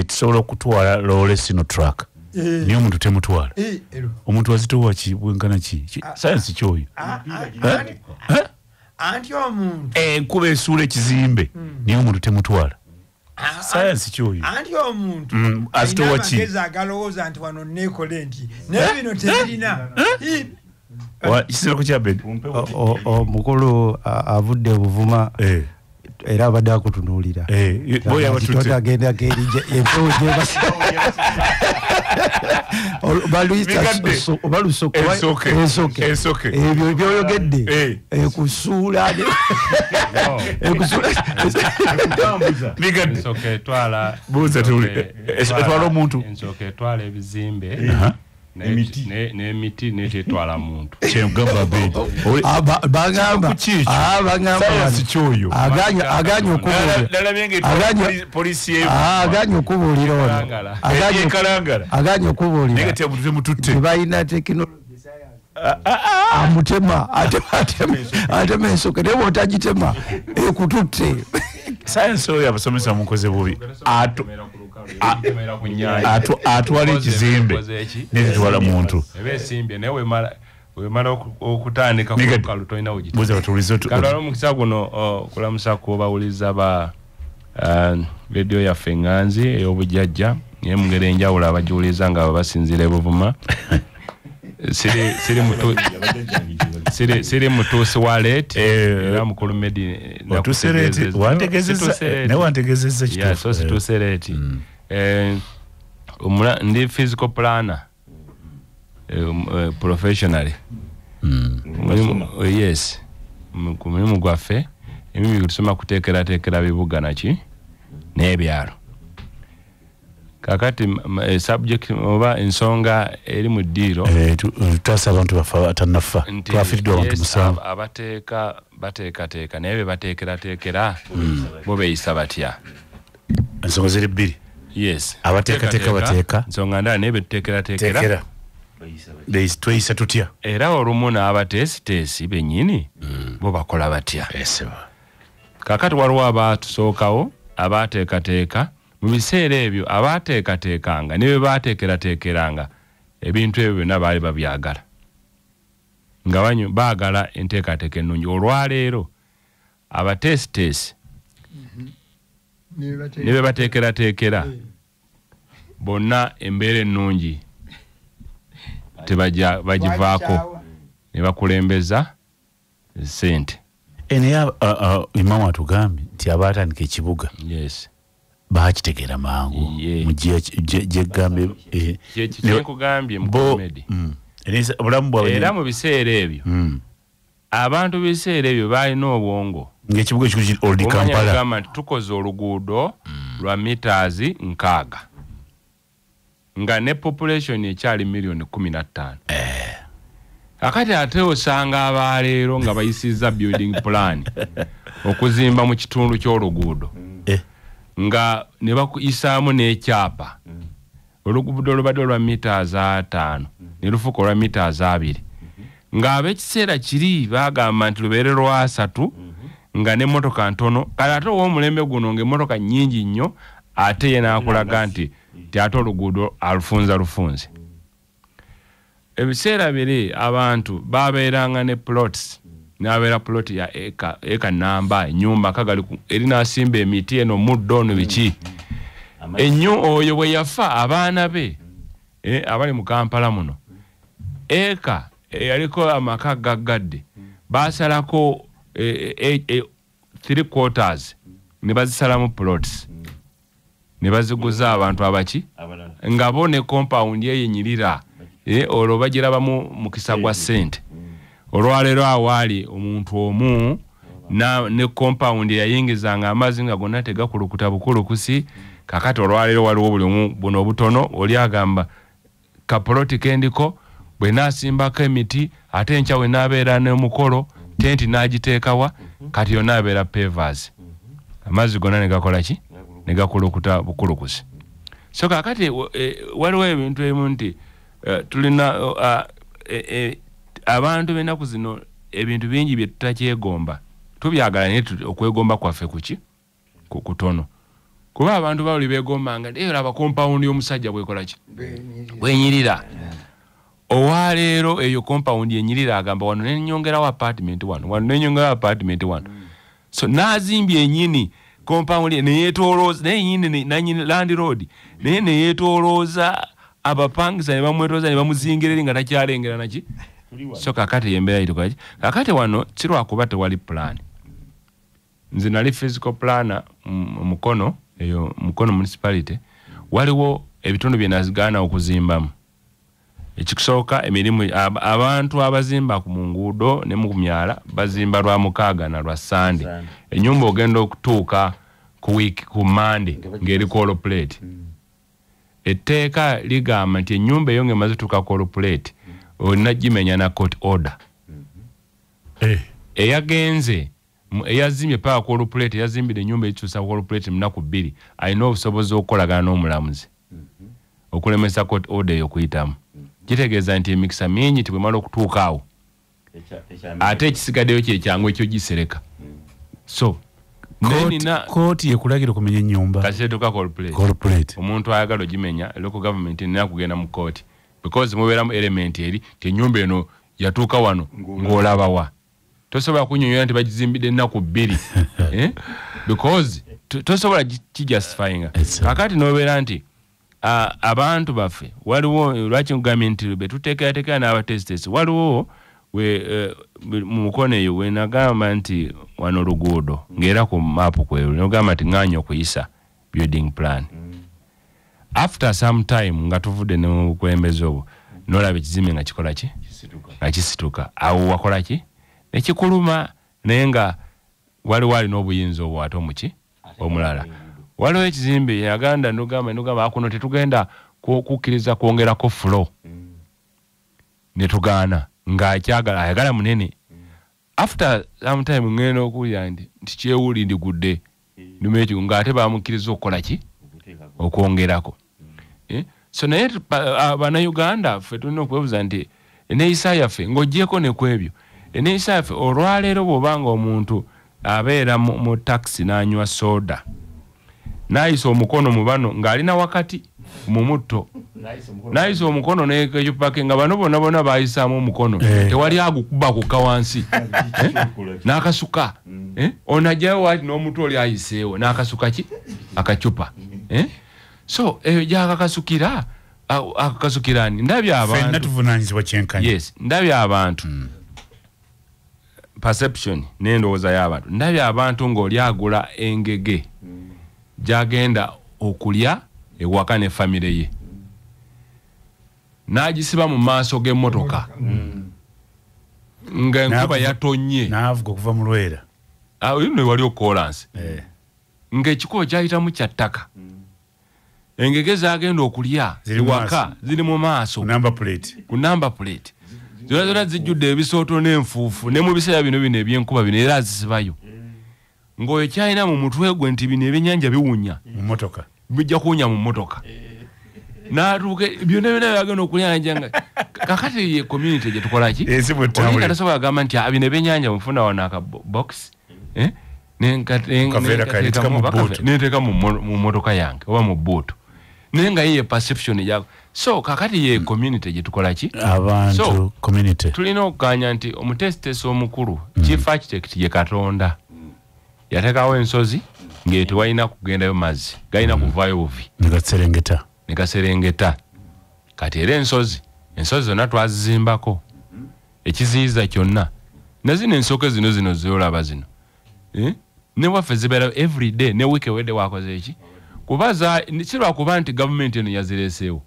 tusobola okutwala loole sino track niyo omuntu temutwala omuntu wazitowa ki bwenkana ki sayansi kyoyo anti omuntu enkuba esuula ekizimbe niyo omuntu temutwala sayansi kyoyo anti omuntu azitowa ki amagezi agalowooza nti wano neekole nti naye bino tebirina kisirako kyabedi omukulu avudde obuvuma era abadde akutunuulira agenda gerija empewo gyebalusoke ebyo byoyogedde ekusuula etwala omuntu ensooka etwala ebizimbe n'emiti netetwala muntu bagamba aganya okubuulira ono aganya okubuulira tebalina tekinologi amutema atema ensooka naye bwotagitema ekututte sayansi oyo abasomesa mukoze bubi atwala ekizimbe netitwala muntu ebesimbye naye wemala okutandika kukalu tolina wegitkalwala omukisa guno kulamusa kubawuliza ba radio yaffe enganzi ey'obujjajja naye mu ngeri enjawulo abagiwuliza nga babasinzira ebuvuma siri mutuusi wa leeti era mukulu medi wantegezeza so situuse leeti ndi physical planner professionally yes ku mulimu gwaffe emibiri tusoma kuteekerateekera bibuga naki n'ebyalo kakati subject oba ensonga eri mu ddiiro tutasa abantu bafa atanafa twafiddwa abantu musanvu bateekateeka naye be bateekerateekera bo beeyisa batya ensonga ziri bbiri yes abateekateeka bateeka nsonga ndala naye be tuteekerateekera tweyisa tutya era olumu n'abateesiteesi bennyini bo bakola batya kakati waliwo abaatusookawo abaateekateeka mu biseera ebyo abaateekateekanga ne be baateekerateekeranga ebintu ebyo byonna baali babyagala nga baagala enteekateeka ennungi olwaleero abateesiteesi ne be bateekerateekera bonna embeera ennungi bagivaako ne bakulembeza ssente naye imamu atugambye nti abaatandika ekibuga yes bakitegeera mangu mugyegambe kyekikugambye mukomedi obulamu bwabwe era mu biseera ebyo abantu biseera ebyo balina obwongo ng'ekibuga ekikulu oldi Kampala agamba nti tukoze oluguudo lwa mitaazi 6 nga ne population ekyali 15,000,000 akati ate osanga abaleero nga bayisiza building plan okuzimba mu kitundu ky'oluguudo nga ne bakuyisaamu n'ekyapa oluguudo olubadde olwa meters 5 ne lufuuka olwa meters 2 ng'ab'ekiseera kiri baagamba nti lubeere lwa 3 nga n'emmotoka ntono kale ate ow'omulembe guno ng'emmotoka nnyingi nnyo ate ye n'akulaga nti ate oluguudo lufunze ebiseera biri abantu babeeranga ne plots n'abeera plot ya eka namba ennyumba kagali erina asimba emiti eno muddo ono biki ennyo oyo bwe yafa abaana be abali mu Kampala muno eka yaliko amaka gaggadde basalako 3/4 ne bazisalamu plots ne baziguza abantu abaki nga bo ne compound yenyirira olwo bagiraba mu kisa gwa sente olwaleero awaali omuntu omu ne compound yayingizanga amazzi nga gonna tegakulukuta bukulukusi kakati olwaleero waliwo buli omu buno obutono oli agamba kapoloti kendiko bwe nasimbako emiti ate enkya we nabeera n'omukolo tenti n'agiteekawa kati yonna abeera pavers amazzi gonna ne gakola ki ne gakulukuta bukulukusi so kakati waliwo ebintu ebimu nti tulina abantu b'ennaku zino ebintu bingi bye tutakyegomba tubyagala naye okwegomba kwaffe kuki kutono kuba abantu bawuli beegombanga laba compound y'omusajja bwekola ki bwenyirira owaleero eyo compound yenyirira agamba wano nenyongerawo apartment wano so nazimbye enyini compound neyetolooza naye nyini nanyini land road naye neyetolooza abapangisa ne bamwetooza ne bamuzingereri nga takyalengera naki so kakati yembeera yitukola ki kakati wano kirwakuba tewali plan nze nali physical planner mukono municipality waliwo ebitundu bye nazigaana okuzimbamu ekikusooka emirimu abantu abazimba mu nguudo ne mu myala bazimba lwa mukaaga na lwa sande ennyumba ogenda okutuuka ku Monday ng'eri call plate etteeka ligamba nti ennyumba eyo ng'emaze tuuka call plate olina gimenya na court order eyagenze eyazimbye paka call plate eyazimbire ennyumba ekikyusa call plate munaku 2 alina obusobozi okukolagana n'omulamuzi okulemesa court order eyo okuyitamu kitegeeza nti emikisa mingi tibwemala okutuuka awo ate ekisigaddeyo kyekyangu ekyo gisereka so kooti yekulagira okumenya ennyumba kasituka call plate omuntu ayagala ogimenya local government nina kugenda mu kooti because mubeeramu element eri ti ennyumba eno yatuuka wano ng'olabawa tosobola kunyonyola nti bagizimbidde ennaku 2 because tosobola kijustifyinga kakati nobeera nti abantu baffe waliwo lwaki nkugambye nti betuteekerateekera n'abatesitesi waliwo mu mukono eyo wenagamba nti wano oluguudo ng'era ku maapu kweru nogamba nti ŋŋaanya okuyisa building plan after some time nga tuvudde n'obukulembeze obwo n'olaba ekizimbe nga kikola ki nga kisituka awo wakola ki nekikuluma naye nga waliwo alina obuyinza obwo ate omuki omulala waliwo ekizimbe yaganda nogamba akuno tetugenda kukkiriza kwongerako flow netugaana ayagala munene after some time ngenda okuwulira nti kyewuli ndigudde numekyo ng'ate bamukkiriza okukola ki okwongerako so naye bannayuganda ffe tulina okwebuuza nti eneeyisa yaffe ng'oggyeko nekwebyo eneeyisa yaffe olwaleero bw'obanga omuntu abeera mu taxi n'anywa soda n'ayisa omukono mu bano ng'alina wakati mu mutto n'ayisa omukono n'ekejupake nga bano bonna baayisaamu omukono tewali agukuba kukka wansi n'akasuka onajjayo waati n'omuntu oli ayiseewo n'akasuka ki akacupa so eyo gyakakasukira akakasukirani ndabye abantu fenna tuvunanyizibwa kyenkanya yes ndabye abantu perception n'endowooza y'abantu ndabye abantu ng'oli agula engege gyagenda okulya ewaka ne famire ye n'agisiba mu maaso g'emmotoka ng'enkuba yatonye n'avuga okuva mu Lwera ne wali okolansi ng'ekikubo kyayitamu kya ttaka engege zagenda okulya ewaka ziri mu maaso ku number plate zona zijjudde ebisooto n'enfuufu ne mu biseera bino ebyenkuba bino era azisibayo ng'oyo kyalina mu mutwe gwe nti bino ebyennyanja biwunya mu motoka bijja kuwunya mu motoka n'atuuka byonna byagenda okulyanja kakati ye community gye tukola ki olinga tasobola agamba nti bino ebyennyanja mufuna wano akabox nenteeka mu motoka yange oba mu buutu naye nga ye perception yako so kakati ye community gye tukola ki abantu community tulina okukanya nti omutesitesi omukulu chief architect ye Katonda yateekawo ensozi ng'eyo tewalina kugendayo mazzi galina kuvaayo buvi negaserengeta kati era ensozi zonna twazizimbako ekiziyiza kyonna nazino ensooke zino zolaba zino ne waffe zibeera every day ne wiiki ewedde wakoze eki kubaza kirwakuba nti gavumenti eno yazireeseewo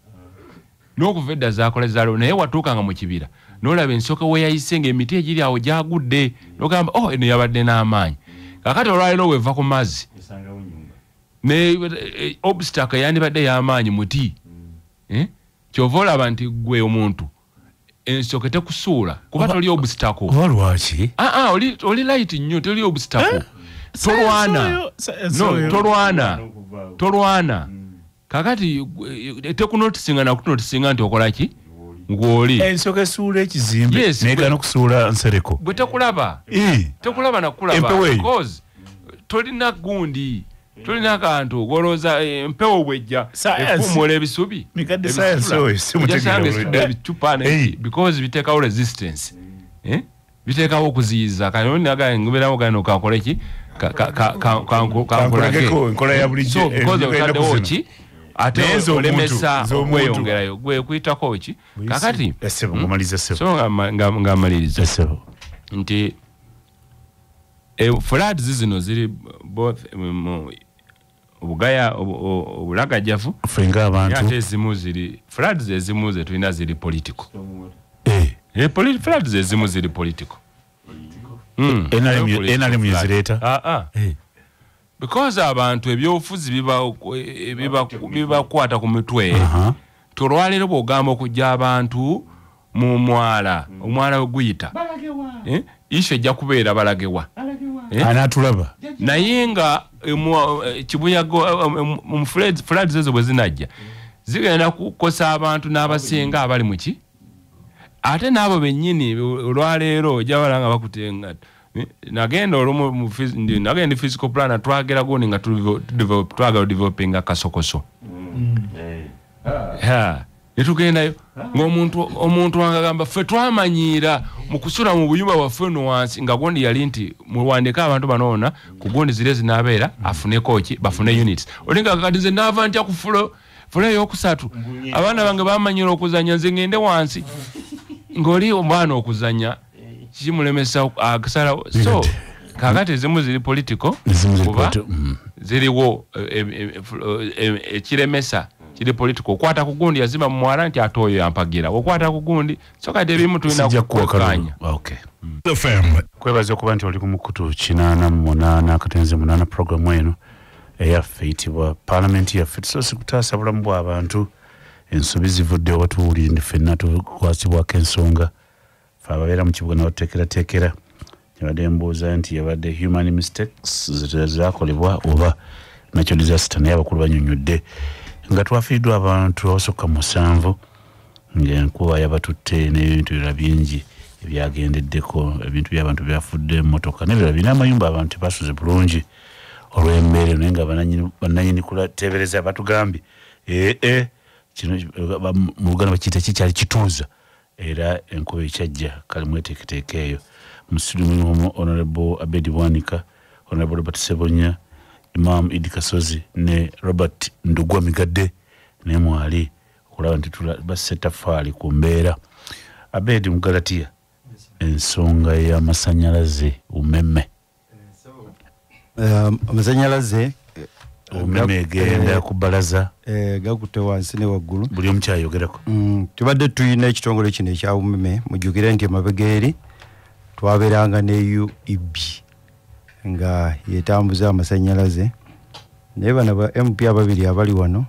n'okuva edda zakolezalo naye watuukanga mu kibira n'olaba ensooke weyayise ng'emiti egiri awo gyagudde n'ogamba eno yabadde n'amaanyi kakati olwaliro weeva ku mazzi ne obstacle yandibadde y'amaanyi muti kyova olaba nti gwe omuntu ensooke tekusuula kuba toli obstacle oba lwaki oli light nnyo toli obstacle tolwana kakati tekunotisinga nakunotisinga nti okola ki ng'oli ensooka esuula ekizimbe negana okusuula nsereko gwe tekulaba nakulaba because tolina gundi tolina akantu golooza empewo bwejja efuumula ebisubi ebicupa because biteekawo resistance biteekawo okuziyiza kanonaganguberawo gano kakole ki kankulagekotaddewo ki ate olemesa okweyongerayo gwe kuyitako ki kakati ng'amaliriza nti floods zino ziri both obugaya obulagajavu fenga abantu ate ezimu ziri floods ezimu ze tulina ziri political floods ezimu ziri political NRM yezireta because abantu ebyobufuzi bibakwata ku mitwe tolwaliro bw'ogamba okujja abantu mu omwala oguyita isho ejja kubeera balagewa anatulaba naye nga kibuyago mu floods ezo bwe zinajja zigenda kukosa abantu n'abasinga abali muki ate n'abo bennyini olwaleero ojja balanga bakutenga nagenda olumu nagenda physical plan twagera goni nga twagala developing akasokoso netugendayo ng'omuntu wangagamba ffe twamanyiira mu kusula mu buyumba bwaffe no wansi nga gondi yali nti muwandika abantu banoona ku gondi zire zinaabeera afuneko ki bafune units olinga kakatize naava ntya ku fulo eyokusatu abaana bange bamanyira okuzanya nze ngende wansi ng'oli omwana okuzanya kimulemesa akusala so kakati ezimu ziri political kuba ziriwo ekiremesa kiri political okwata ku gundi yazima mu mwala nti ate oyo yampagira okwata ku gundi so kati ebimu tulina kukwekanya kwebaza okuba nti oli ku mukutu 88 programu eno eyaffe eyitibwa paalamenti yaffe tusoose kutaasa bulamu bw'abantu ensobi zivudde oba tuwulire ffenna tukwasibwako ensonga fe ababeera mu kibuga nabateekerateekera yabadde mbuuza nti yabadde human mistakes zakolebwa oba natural disaster naye abakulu banyonyodde nga twafiiddwa abantu abasukka 7 ng'enkuba yabatutte n'ebintu ebirala bingi ebyagendeddeko ebintu by'abantu byafudde emmotoka n'ebirala birina amayumba abantu tebasuze bulungi olw'embeera naye nga bannanyini kulateebereza batugambye kino mu Luganda bakiyita kikyali kituuza era enkuba ekyajja kale mweteeketeeke eyo mu studio mulimu Honorable Abedi Bwanika, Honorable Robert Sebonya, Imam Idi Kasozi ne Robert Ndugwa Migadde ne mwali okulaba nti baseta faali ku mbeera. Abedi Mugalatia ensonga y'amasanyalaze umeme amasanyalaze umeme genda kubalaza gakutte wansi ne waggulu buli omu kyayogerako tubadde tuyina ekitongole kino ekya umeme mujjukire nti emabega eri twabeeranga ne UEB nga yetambuza amasanyalaze naye bano ba MP ababiri abali wano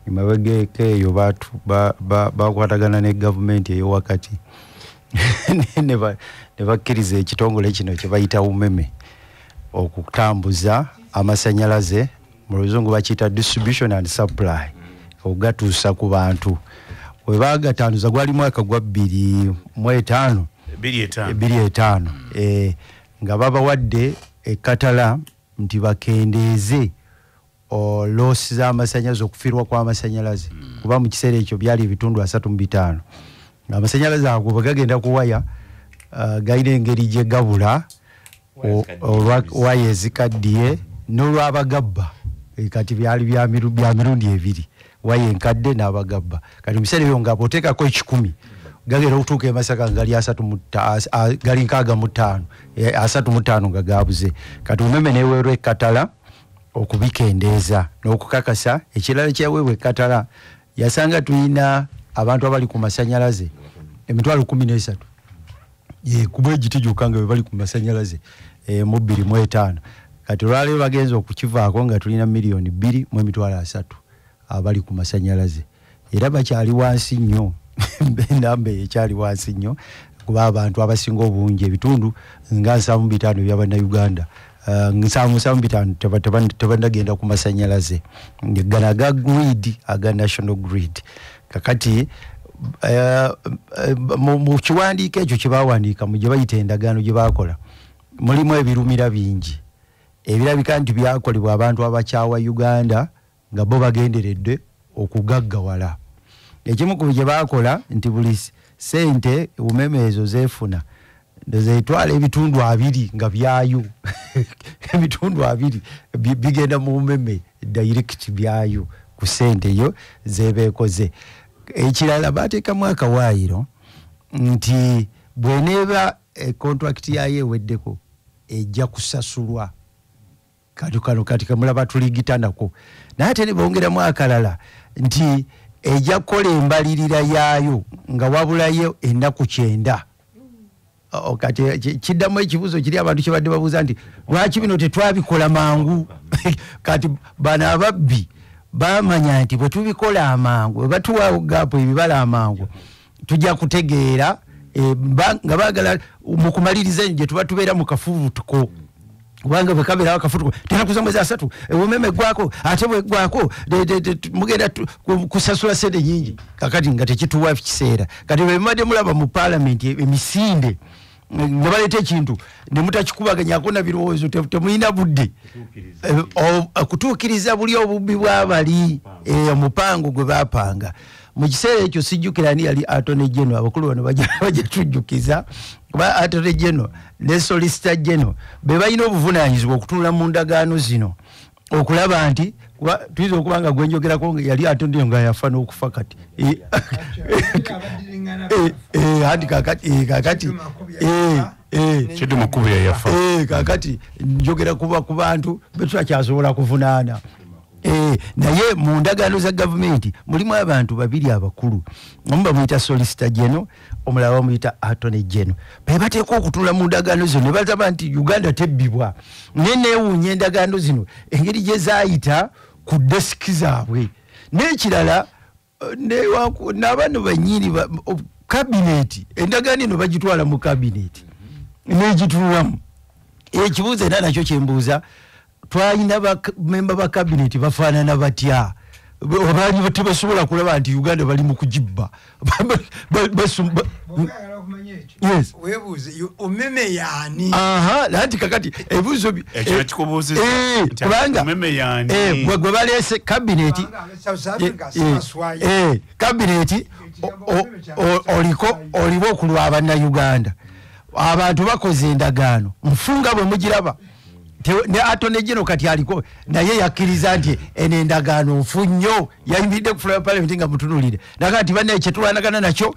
imawegeke eyo batu bakwatagana ne government eyo wakati ne bakkiriza ekitongole kino kye bayita umeme okutambuza amasanyalaze mu luzungu bakiyita distribution and supply ogatuusa ku bantu we bagatanduza gwali mwaka gwa 2005 nga babawadde ekatala nti bakendeeze losi z'amasanyalaze okufirwa kw'amasanyalaze kuba mu kiseera ekyo byali ebitundu 3.5 amasanyalaze ago bagagenda kuwaya galina engeri gye gabula waya ezikaddiye n'olwabagabba kati byali bya mirundi ebiri waya enkadde n'abagabba kati mu kiseera ebyo nga bw'oteekako 10 gagenda okutuuka e Masaka gali 35 nga gabuze kati umeme neweerwa ekkatala okubikendeeza n'okukakasa ekirala kyaweebwa ekkatala yasanga tulina abantu abali ku masanyalaze 13,000 kubwe gitijuka nga bali ku masanyalaze mu 2005 kati olwaleero bagenza okukivaako nga tulina 2,300,000 abali ku masanyalaze era bakyali wansi nnyo namba ekyali wansi nnyo kuba abantu abasinga obungi ebitundu nga 75 eby'Abannayuganda 75 tebandagenda ku masanyalaze gana aga grid aga national grid kakati mu kiwandiiko ekyo kye baawandiika mu gye bayita endagaano gye baakola mulimu ebirumira bingi ebirabika nti byakolebwa abantu abakyawa Uganda nga bo bagenderedde okugaggawala ekimu ku bye baakola nti buli sente umeme ezo zeefuna zeetwala ebitundu 2 nga byayo ebitundu 2 bigenda mu umeme direct byayo ku sente yo zebeekoze ekirala bateekamu akawaayiro nti bweneeba contract yayo eweddeko ejja kusasulwa kati kamulaba tuligitanako naye ate ne bongeramu akalala nti ejja kukola embalirira yaayo nga wabulayo ennaku 9 kati kiddamu ekibuzo kiri abantu kyebadde babuuza nti lwaki bino tetwabikola mangu kati bano ababbi bamanya nti bwe tubikola amangu bwe batuwa gaapo ebibala amangu tujja kutegeera nga baagala mu kumaliriza gye tuba tubeera mu kafubutuko kubanga bwe kabeerawo akafutuko tenakuza mwezi 3 umeme gwako ate bwe gwako mugenda kusasula sente nyingi kakati nga tekituwa kiseera kati bwe mmadde mulaba mu parliament emisinde ne baleeta ekintu ne mutakikubaganyako na birowoozo temulina budde kutuukiriza buli obubbi bw'abali omupango gwe baapanga mu kiseera ekyo sijjukira ni yali Attorney General abakulu bano bajja tujjukiza kuba Attorney General ne Solicitor General be balina obuvunaanyizibwa okutunula mu ndagaano zino okulaba nti tuyinza okuba nga gwenjogerako yali Attorney nga yafa n'okufa kati handi kakati Chidu makubu ya yafa kakati njogera kuba ku bantu betwakyasobola kuvunaana naye mu ndagaano za gavumenti mulimu abantu babiri abakulu omu bamuyita Solicitor General omulala bamuyita Attorney General be bateeka okutunula mu ndagaano zino ne balaba nti Uganda tebbibwa neewuunya endagaano zino engeri gye zaayita ku desiki zaabwe n'ekirala n'abano bannyini kabineti endagaano eno bagitwala mu kabineti n'egituulamu ekibuuzo era nakyo kyembuuza twalina memba ba kabineti bafaanana batya abaali tebasobola kulaba nti Uganda bali mu kugibba yes umeme yani nanti kakati ebibuuzo kubanga gwe baleese kabineti kabineti oliwo okulwa Abannayuganda abantu bakoze endagaano nfunga bwe mugiraba ne Attorney General kati aliko naye yakkiriza nti eno endagaano nfu nnyo yayimiridde ku floor of parliament nga mutunulire nakati banne kyetulwanagana nakyo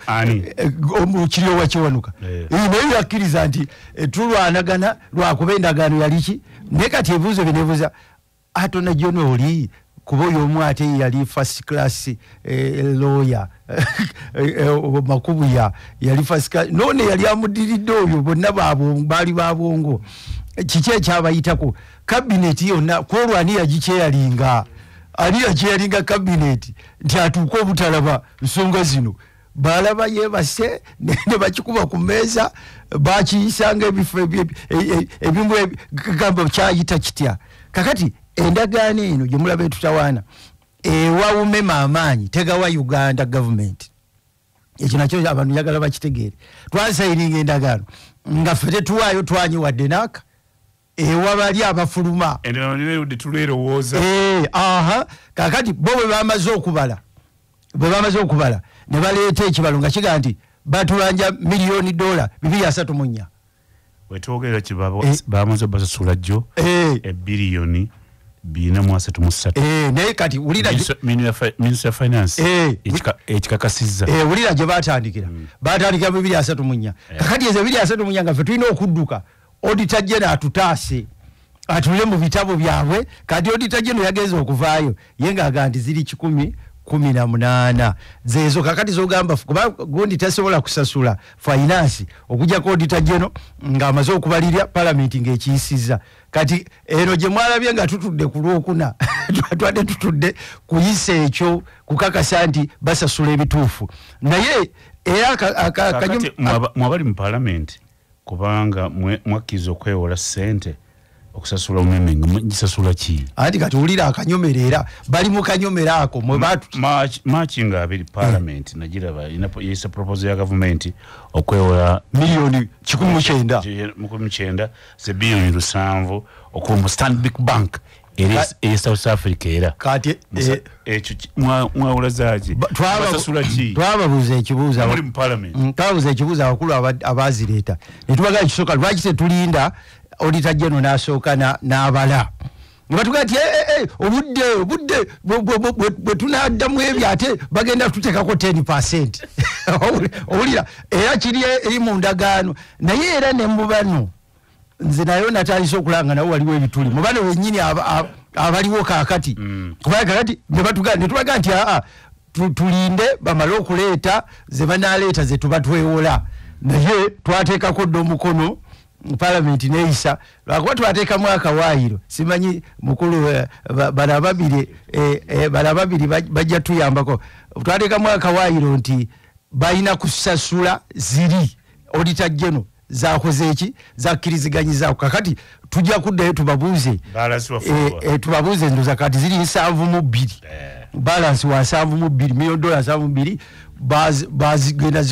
kiri owakiwanuka naye yakkiriza nti tulwanagana lwakuba endagaano yaliki naye kati ebibuuzo binebuuza Attorney General oli kuba oyo omu ate yali first class lawyer makubuya yali first class none yali amudiridde oyo bonna baali babwongo kiki ekyabayitako kabineti yonna kwolwani yagikyeyalinga ali acharinga cabinet nti atuuka obutalaba nsonga zino balaba yebase ne bakikuba ku mmeeza bakiyisanga ebifo ebimu gamba kyayita kitya kakati endagaano eno gye mulaba etutawaana ewa umema amaanyi tegawa Uganda government ekyo nakyo abantu njagala bakitegeere twasayininga endagaano nga ffe tetuwaayo twanyiwadde naaka ewa bali abafuluma kakati bo bwe bamaze okubala ne baleeta ekibalo nga kiga nti batulanja $2,000,000 234 wetwogerera kibabo bamaze basasula jjo $1,433 naye kati ulira Minister of Finance ekikakasizza ulira gye batandikira batandikira mu 234 kakati ezo 234 nga ffe tulina okudduka auditor general atutaase atule mu bitabo byabwe kati auditor general yageze okuvaayo ye ng'aga nti ziri 18 zezo kakati zogamba kuba gundi tasobola kusasula finance okujja ko auditor general ng'amaze okubalirya parliament ng'ekiyisizza kati eno gye mwalabye nga tutudde ku Lwokuna twatwadde tutudde kuyisa ekyo kukakasa nti basasula ebituufu naye era mwabali mu parliament kubanga mwakkiriza okwewola ssente okusasula omeme nga gisasula ki anti kati wulira akanyomerera bali mu kanyomera ako mwe batu March nga abiri parliament nagiraba yesa proposal ya government okwewola $1,900 ze billion 7 okumu Stanbic Bank eri South Africa era kati ekyo mwawula zaaki basasula ki twababuuza ekibuuza muri mu parliament twabuuza ekibuuza abakulu abazireeta ne tubaga ekisooka lwaki tetulinda auditor general n'asooka n'abala ne batuga nti obudde bwe tunaddamu ebyo ate bagenda tuteekako 10%. Owulira era kiri eri mu ndagaano naye era ne mubano nze nayo natandise okulanga nawo waliwo ebituli mubano wennyini abaliwo kaakati kubanga kakati ne tubaga nti tulinde bamale okuleeta ze banaleeta ze tuba twewola naye twateekako dda omukono parliament neisa lwakuba twateeka mwaka waayiro simanyi mukulu balababiri bajja tuyambako twateeka mwaka waayiro nti balina kusasula ziri auditor general zakoze eki zakkiriziganyizaako kakati tujja kuddayo tubabuuze tubabuuze ndoza kati ziri 7.2 balance wa $7.2 million bazigenda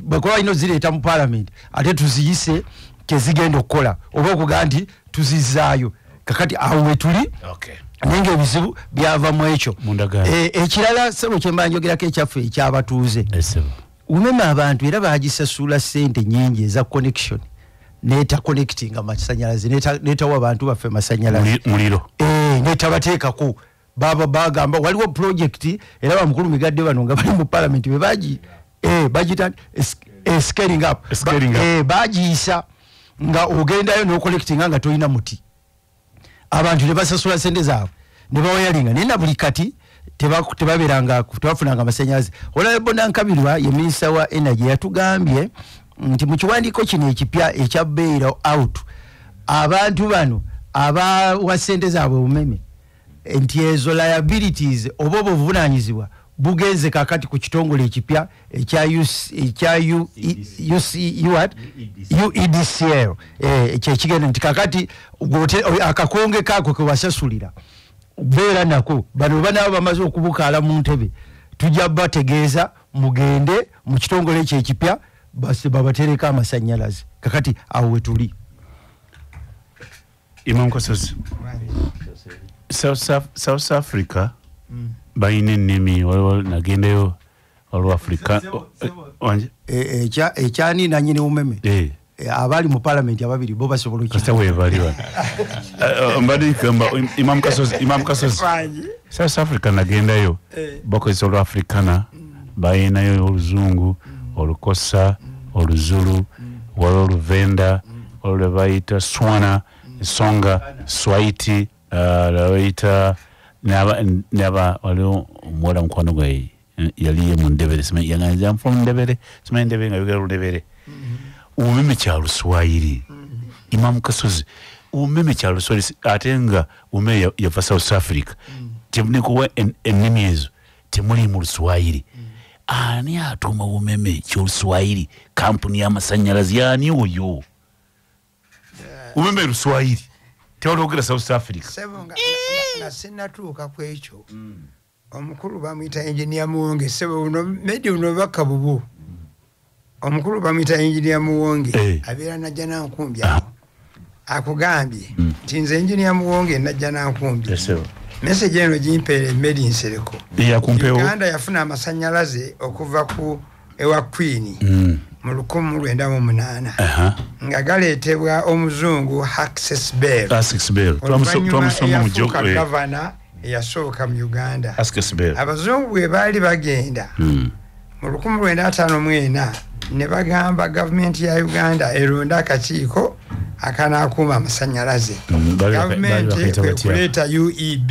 bakola ino zireeta mu parliament ate tuziyise kezigenda okukola oba okuga nti tuzizaayo kakati awo wetuli nenge ebizibu byava mu ekyo ekirala sebo kyemba njogerako ekyaffe ekyabatuuze umeme abantu era bagisasula ssente nyingi eza connection neta connecting amasanyalaze netawa abantu baffe masanyalaze muliro netabateekako bagamba waliwo project era bamukulu migadde bano nga bali mu parliament bagita scaling up bagiyisa nga ogendayo n'ocollecting nga tolina muti abantu ne basasula sente zaabwe ne bawayalinga naye na buli kati tebabeeranga tebafunanga amasanyalaze Honorable Nankabirwa ye minisita wa energy yatugambye nti mu kiwandiiko kino ekipya ekya bail out abantu bano abawa sente zaabwe umeme nti ezo liabilities oba obuvunaanyizibwa bugenze kakati ku kitongole ekipya ekya UEDCL kyekigenda nti kakati akakonge kaako kewasasulira beera nako bano banaba bamaze okubukaala mu ntebe tujja bategeeza mugende mu kitongole ekyo ekipya babatereka amasanyalaze kakati awo wetuli Imam Kasozi South Africa bayina ennimi waliwo nagendayo waliwo Afrika ekyani nanyini umeme abali mu parliament ababiri bo basobola okukasta webali mbadikamba Imam Kasozi South Africa nagendayo bakozesa olwafrikana bayinayo oluzungu olukosa oluzulu waliwo oluvenda waliwo bayita Swana Songa Swaiti lawita naba waliwo omuwala mukwano gwe yaliye mu Ndebere yanganza from Ndebere simanyi Ndebere nga yogera Ndebere umeme kya Luswayiri Imam Kasozi umeme kya Luswayiri ate nga umeme yava South Africa temnikuwa ennimi ezo temuli mu Luswayiri. Ani atuma umeme ky'Oluswayiri kampuni y'amasannyalaze yani oyo umeme Luswayiri teologera South Africa sebo nga sinatuuka ku ekyo omukulu bamuyita engineer Muwonge sebo uno media uno bakabubu omukulu bamuyita engineer Muwonge abeera najja nankumbi akugambye nze engineer Muwonge najja nankumbi message eno jimpeere made in Sereko yakumpewo Uganda yafuna amasannyalaze okuva ku ewa Queen mu 1908 nga galeetebwa omuzungu Access Bell twamusoma mu joko governor eyasooka mu Uganda Access Bell abazungu bwe baali bagenda mu 1954 ne bagamba gavumenti ya Uganda eronda akakiiko akanakuuma amasannyalaze gavumenti kwekuleeta UEB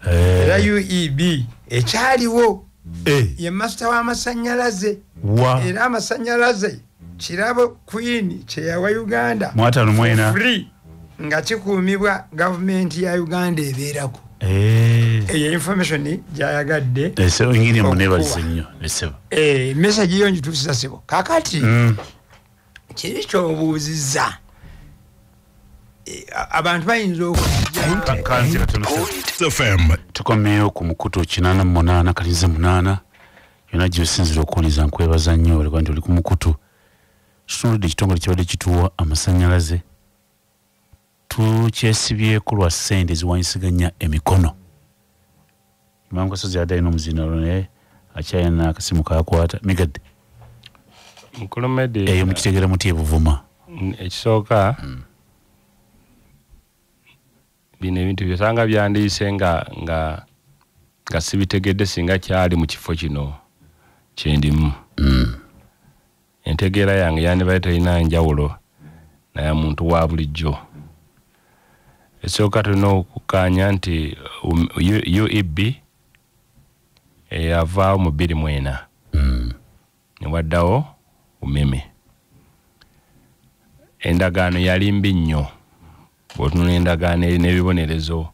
era UEB ekyaliwo ye master w'amasannyalaze era amasannyalaze kirabo Queen kyeyawa Uganda free nga kikuumibwa gavumenti ya Uganda ebeerako eyo information gyayagadde ngiri muneebalize nnyo message yo njituusiza sebo kakati kiri kyobuuzizza abantu bayinza tukomyeyo ku mukutu 88 kalinze 8 yona gy'osinzira okuwuliza nkwebaza nnyo oleka nti oli ku mukutu kitundudde ekitongole kibadde kituwa amasannyalaze tukyesibyeku lwa ssente ziwanyisiganya emikono imangasozi adalina omuzinalo naye akyayina akasimu kakwata migadde Mukulumede eyo mukitegera muti ebuvuma ekisooka bino ebintu byosanga byandiise nga sibitegedde singa kyali mu kifo kino kyendimu entegeera yange yandibaye terina njawulo naye muntu wa bulijjo ekisooka tulina okukkaanya nti UEB eyavaawo mu 2004 newaddawo umeme endagaano yali mbi nnyo bw'otunula endagaano n'ebibonerezo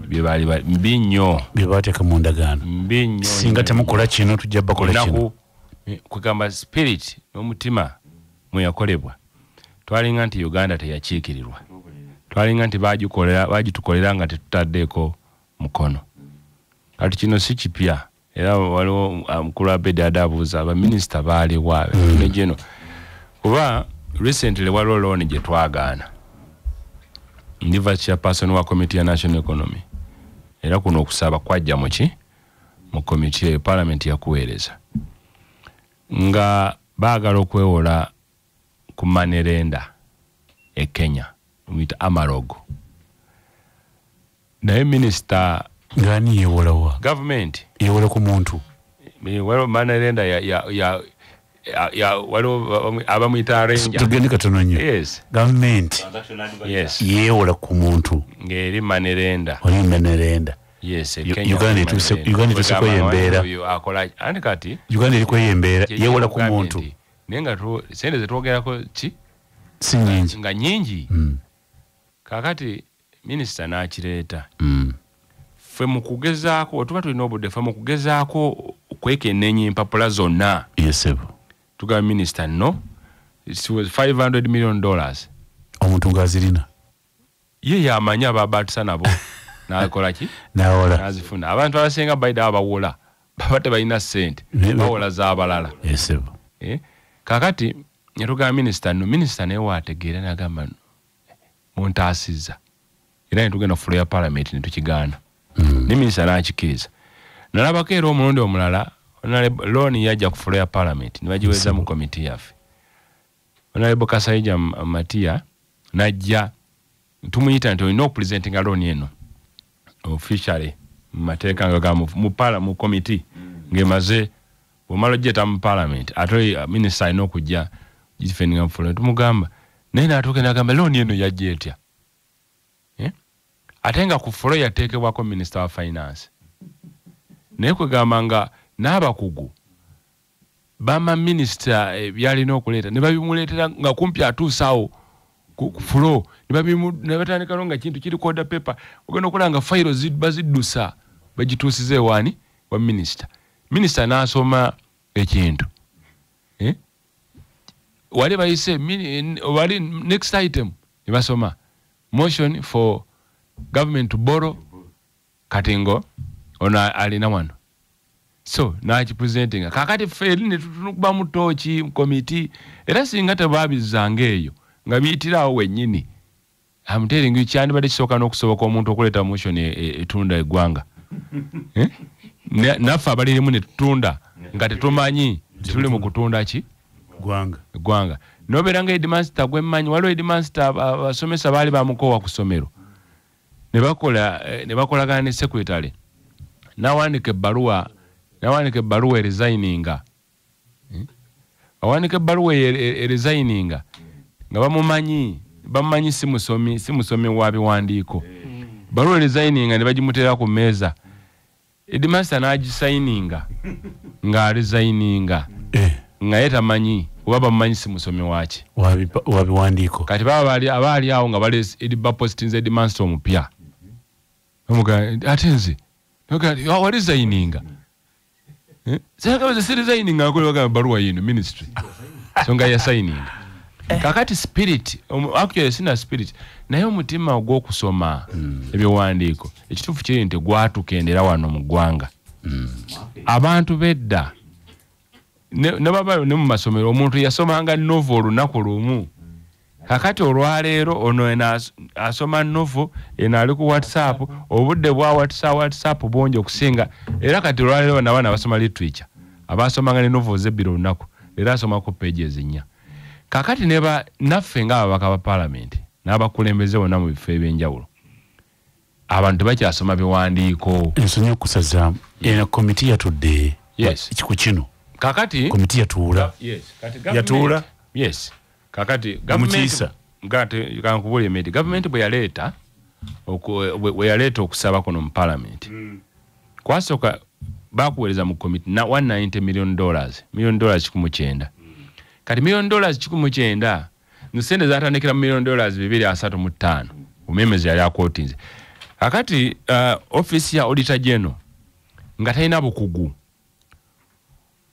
byebaali mbi nnyo byebateeka mu ndagaano mbi nnyo singa temukola kino tujja bakola kino kugamba spirit n'omutima mwe yakolebwa twalinga nti Uganda teyakiikirirwa twalinga nti bagitukolera nga tetutaddeeko mukono kati kino si kipya era waliwo mukulu Abedi adabuuza abaminisita baaliwa negeno kuba recently waliwo looni gye twagaana ndi vice chairperson wa committee ya national economy era kuno okusaba kwajja mu committee ya parliament yakuweereza nga baagala okwewola ku manerenda e Kenya mwita Amarogo naye minister ngani yewolawa government yewola ku muntu waliwo manerenda waliwo abamwita ranger tugende katono nnyo yes government yes yewola ku muntu ngeri manerenda oli manerenda yes Uganda ituse kweyembeera akola andi kati Uganda eri kweyembeera yewola ku muntu nenga sente zetwogerako ki si nyingi nga nyingi kakati minister n'akireeta ffe mu kugezaako tuba tulina obudde ffe mu kugezaako okwekenneenya empapula zonna yesebo tugaba minister no it was $500 million omuntu ng'azirina ye yamanyi ababatisa nabo n'akola ki nawola n'azifuna abantu abasinga baida abawola baba tebalina ssente bawola z'abalala yesebo kakati netugaba minister no minister naye waategeera n'agamba muntaasizza era netugenda fulo ya parliament netukigaana ne minister n'akikiriza nalabako era omulundi omulala looni yajja ku fulo ya parliament ne bagiweza mu committee yaffe Honorable Kasaija Matia najja tumuyita nti olina okupresentinga looni eno officially mu mateeka nga mu committee ng'emaze bw'omala ogyeta mu parliament ate minister alina okujja gifendinga mu fulo tumugamba naye n'atuuka n'agamba looni eno yajja etya ate nga ku fulo yateekebwako minister wa finance naye kwegamba nga n'abakugu bama minister byalina okuleeta ne babimuleetera nga kumpi atuusaawo ku fulo ne batandikalo nga kintu kiri koda paper ogenda okulaba nga fayiro baziddusa bagitusize wani wa minister nasoma ekintu wale bayise wali next item nibasoma motion for government to borrow katingo ona alina wano so nachi presenting kakati fail ne tunukuba mutochi committee era singa tababizangeyo nga biyitirawo wennyini I'm telling you cyane bade kisoka nokusoboka omuntu okuleta motion etunda egwanga nafa baliri mu ne tutunda nga tetumanyi tuli mu kutunda ki gwanga noberanga headmaster gwemmanyi waliwo headmaster abasomesa bali bamukowa ku ssomero ne bakolagana ne secretary nawandika ebbaluwa resigninga awandika ebbaluwa resigninga nga bamumanyi simusomi wa biwandiiko baluwa resigninga ne bagimutera ku meeza headmaster n'agisigninga nga resigninga nga yetamanyi oba bamanyi simusomi waki wa biwandiiko kati abaali awo nga bale ediba postinze headmaster omupya omuga atenze what is signinga saka resigninga akola baluwa yino ministry so nga ya signing kakati spirit actually sina spirit naye omutima ogw'okusoma ebiwandiiko ekituufu kiri nti gwatukendera wano mu ggwanga abantu bedda ne baba ne mu masomero omuntu yasomanga novel olunaku lumu kakati olwaleero ono asoma novel ali ku WhatsApp obudde bwa WhatsApp bongi okusinga era kati olwaleero n'abaana basoma literature abasomanga ne novel zebbiri olunaku era asoma ku pages 4 kakati naffe ng'ababaka ba parliament n'abakulembeze bonna mu bifo ebyenjawulo abantu bakyasoma biwandiiko ensonyi okusazaamu eno komiti yatudde ku kino kakati komiti yatuula yatuula kakati government bwe yaleeta okusaba kuno mu parliament kwasooka bakuweereza mu komiti na $190 million $1,900,000 kati $1,900,000 nsente zatandikira mu $235 omwemezi yali akwotinze kakati office ya auditor general nga talina bukugu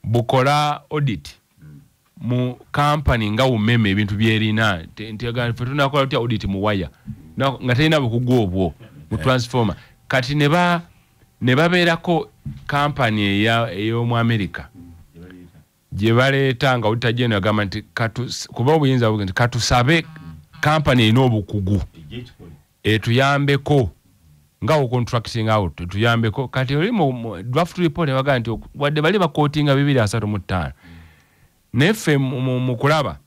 bukola audit mu company nga umeme ebintu byerina ntiagana tunakola tutya audit mu waya nga talina bukugu obwo mu transformer kati ne babeerako company ey'omu America gye baleeta nga auditor general agamba nti kuba obuyinza nti katusabe company erina obukugu etuyambeko nga contracting out tuyambeko kati oli mu draft report baga nti wadde bali bakotinga 235 nefe mu kulaba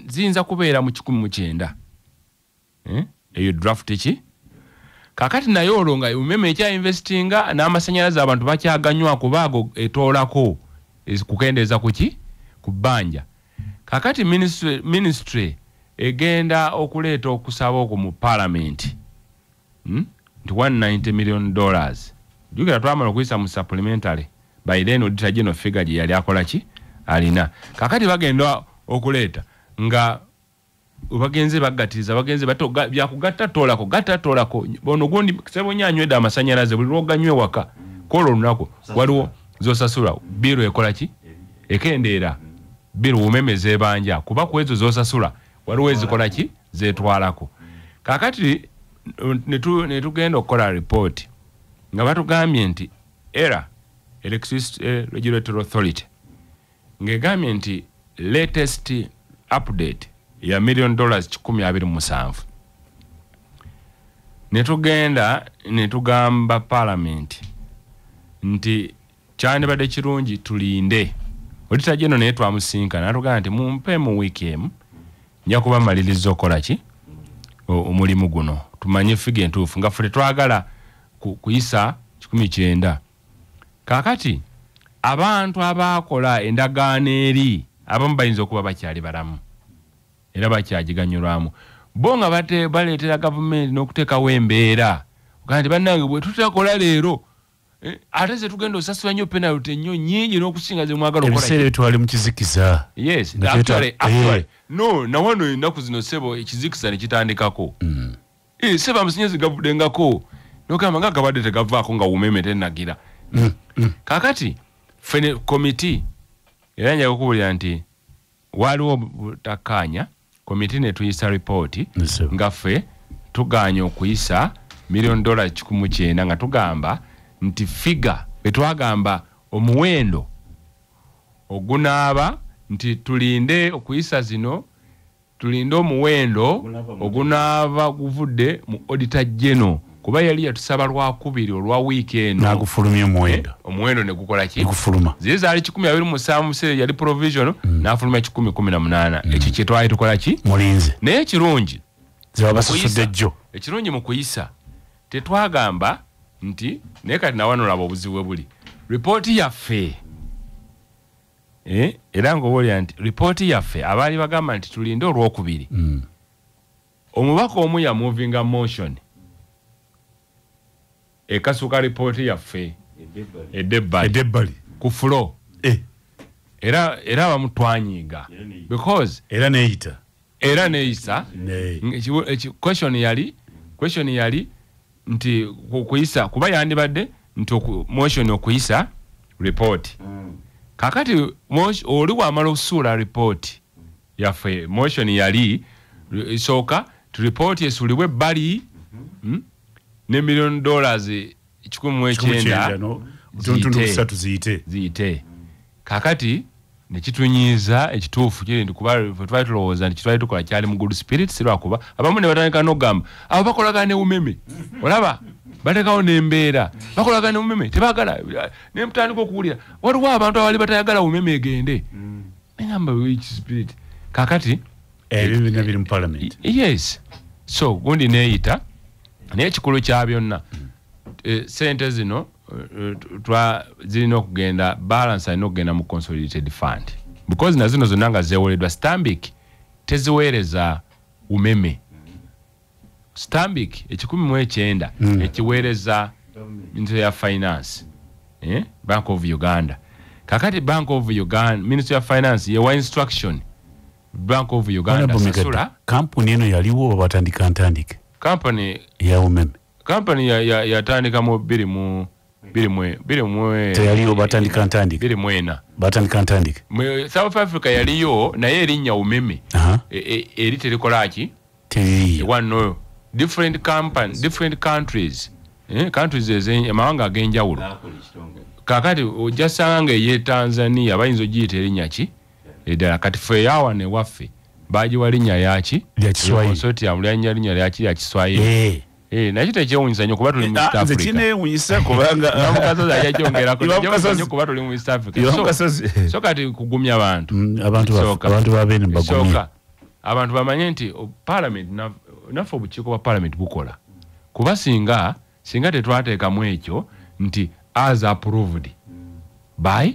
zinza kubeera mu 19 eyo draft ki kakati nayo olonga umeme ekya investinga n'amasanyalaze abantu bakyaganywa kubaago etoolako kukendeeza kuki kubanja kakati ministry egenda okuleeta okusaba okwo mu parliament nti $190 million jukira twamala okuyisa mu supplementary by then auditor general figure gye yali akola ki alina kakati bagenda okuleeta nga bagenze bagatiriza bagenze byakugatta toolako bono gundi sebonye anywedde amasanyalaze buli lwoganywe waka kola olunaku waliwo zosasula biro ekola ki ekendeera biro umeme zebanja kuba ku ezo zosasula waliwo ezikola ki zetwalako kakati netugenda okukola report nga batugambye nti Electricity Regulatory Authority ngegambye nti latest update ya $1,000,027 netugamba parliament nti kyandibadde kirungi tulinde auditor general naye twamusinka natugamba nti mumpe mu wiiki emu nja kuba maliriza okola ki omulimu guno tumanye figure entuufu nga ffe twagala kuyisa 19 kakati abantu abakola endagaano eri abamu bayinza okuba bakyali balamu era bakyagiganyulwamu bo nga baleetera gavumenti n'okuteekawo embeera kandi bannange bwe tutakola leero ate ze tugenda osasula nnyo penalty ennyo nnyingi n'okusinga ze mwagala okola ebiseera twali mu kizikiza actually no nawano ennaku zino sebo ekizikiza ne kitandikako sebo amasanyazi gavudengako nogamba nga gabadde tegavaako nga umeme tenagira kakati fene committee era njaga okubulira nti waliwo butakkaanya committee ne tuyisa report nga ffe tuganya okuyisa $1,900,000 nga tugamba nti figa betwagamba omuwendo ogunaaba nti tulinde okuyisa zino tulinde omuwendo ogunaaba guvudde mu auditor general kuba yali yatusaba lwakubiri olwa weekend nagufulumya omuwendo ne gukola ki gufuluma zizali 127 musere yali provision nafuluma 118 ekyo kye twali tukola ki mulinze naye ekirungi zibabasasudde jjo ekirungi mu kuyisa tetwagamba nti naye kati nawano laba obuzibu buli ripooti yaffe era ng'obolya nti ripooti yaffe abaali bagamba nti tulinde olwokubiri omubaka omu ya moving motion ekasuka ripooti yaffe edebbali ku fulo era bamutwanyiiga because era neeyisa question yali nti kuyisa kuba yandibadde nti motion okuyisa report kakati oli wamala okusuula report yaffe motion yali isooka tu report esuulibwe ebbali ne $1,900,000 ziyite kakati nekitunyiiza ekituufu kiri nti kuba twali tulowooza nti kitwali tukola kyali mu good spirit sirwakuba abamu ne batandika n'okugamba abo bakolagana ne umeme olaba batekawo n'embeera bakolagana ne umeme tebagala ne mutandika okuwulira waliwo abantu abali batayagala umeme egende nengamba which spirit kakati ebyo biri mu parliament yes so gundi neeyita naye ekikulu kya byonna sente zino zirina okugenda balance alina okugenda mu consolidated fund because na zino zonna nga zeewoleddwa Stanbic teziweereza umeme Stanbic 19 ekiweereza Ministry ya Finance Bank of Uganda kakati Bank of Uganda Ministry of Finance yewa instruction Bank of Uganda sasula kampuni eno yaliwo batandika ntandike company ya umeme company yatandika mu 21 teyaliyo batandika ntandike 24 batandika ntandike South Africa yaliyo naye erinnya umeme eri terikolaki wano different company different countries countries amawanga ag'enjawulo kakati ojasanga ye Tanzania bayinza ogiyita erinnya ki eddala kati ffe yawa ne waffe bagiwa linnya yaki lya Kiswahili consortium linnya yaki lya Kiswahili nakyo tekyewunyisa nnyo kuba tuli mu East Africa kinewunyisa kubanga namukasozi ajakyongerako nnyo kuba tuli mu East Africa so kati kugumya abantu babene bagumye abantu bamanye nti parliament naffe obukiiko bwa parliament bukola kuba singa tetwateekamu ekyo nti as approved by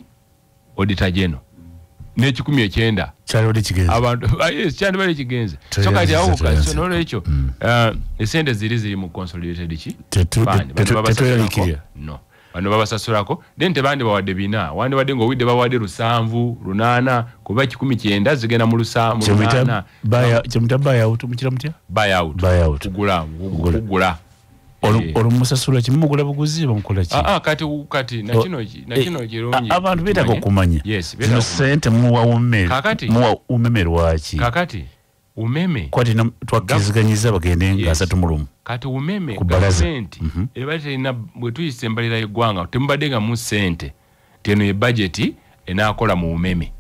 auditor general ne19 kyalibadde kigenze abantu kyandibadde kigenze so kati awo nolwekyo esente ziri mu consolidated ki tetweyalikirira no bano babasasulako then tebandi bawadde bina wandibadde ng'owidde bawadde 7 8 kuba 19 zigenda mu 8 kyemuta buyout mukira mutya buyout kugula olumusasula kimumugula buguzi bamukola ki kati nakino kirungi abantu beetaaga okumanya zino sente muwa umeme lwaki kakati umeme kwati twakkirizganyiza bagende nga 3 kati umeme gavumenti ebali terina bwe tuyisa embalira y'eggwanga temubadde nga mu sente teno ye budget enaakola mu umeme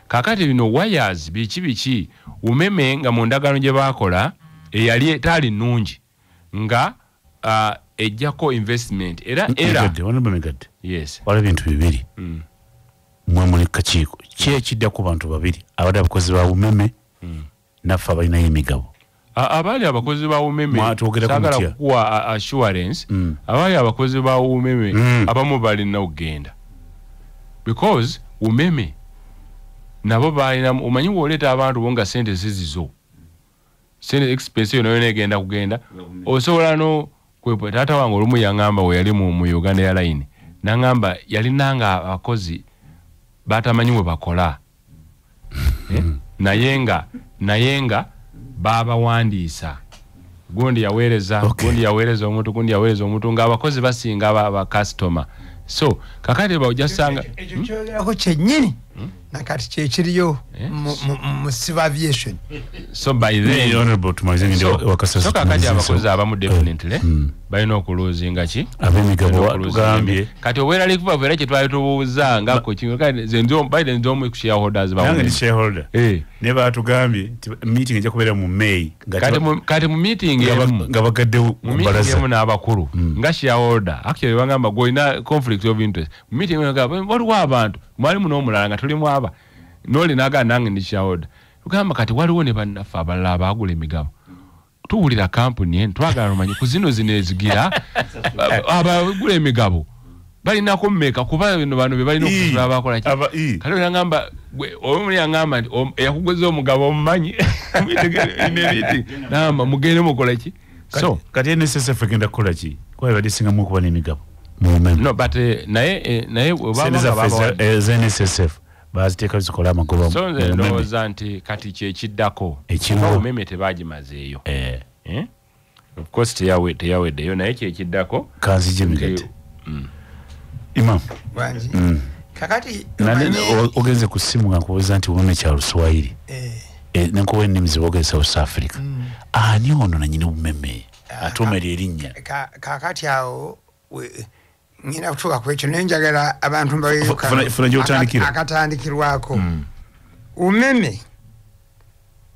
kakati bino wires biki umeme nga mu ndagaano gye baakola eyali etaali nnungi nga ejjako investment era yes waliwo bintu bibiri mwe muli kakiiko kyekidda ku bantu babiri abadde abakozi ba umeme naffe abalinayo emigabo abaali abakozi ba umeme sagala kukuwa assurance abaali abakozi ba umeme abamu balina okugenda because umeme nabo balina omanyi bw'oleeta abantu bo nga sente zizizo sente expense yona egenda kugenda osobola no kwepo taata wange olumu yangamba we yali mu Uganda Airline nangamba yalinanga abakozi batamanyi we bakola nayenga baba wandiisa gundi yaweereza gundi yaweereza omuntu ng'abakozi basinga aba customer. So kakati bawujasanga ekyo kyogerako kyennyini nakati kyekiriyo mu civil aviation. So by then honorable tumalizenge wakasasa so kakati abakozi abamu definitely balina okuloozinga ki ab'emigabo tugambye kati obeera likuva bwera kye twali tubuuza nga ku kintu kati zenzo Biden nzomu ku shareholders bawo nanga ni shareholder ne batugambye meeting ejja kubeera mu May kati mu meeting nga bagadde mu baraza mu n'abakulu nga shareholder actually bangamba goina conflict of interest mu meeting ngaba waliwo abantu mwali muno omulala nga tuli mu aba noli naga nange ndi shareholder tugamba kati waliwo ne bannafa abalala abagula emigabo tuwulira company eno twagala rumanyi ku zino ezigira abagula emigabo balina kummeka kuba bino bano be balina okufuna abakola ki kale ngamba omuli yangamba nti yakugweza omugabo omumanyi inebiti namba mugende mukola ki so kati NSSF egenda kukola ki kwa badisingamu okuba n'emigabo no but naye obaba NSSF baziteeka zikola amagoba so ndowooza nti kati kyekiddako omumeme tebagimazeeyo of course teyaweddeyo naye kyekiddako kanzije migadde Imam kakati ogenze ku simu nga nkubuuza nti omumeme kya Luswayiri nenkuwa ennimi zibogere South Africa ani ono nanyini omumeme atuumera erinnya kakati awo ngina kutuuka ku ekyo naye njagala abantu funa gy'otandikira akatandikirwako umeme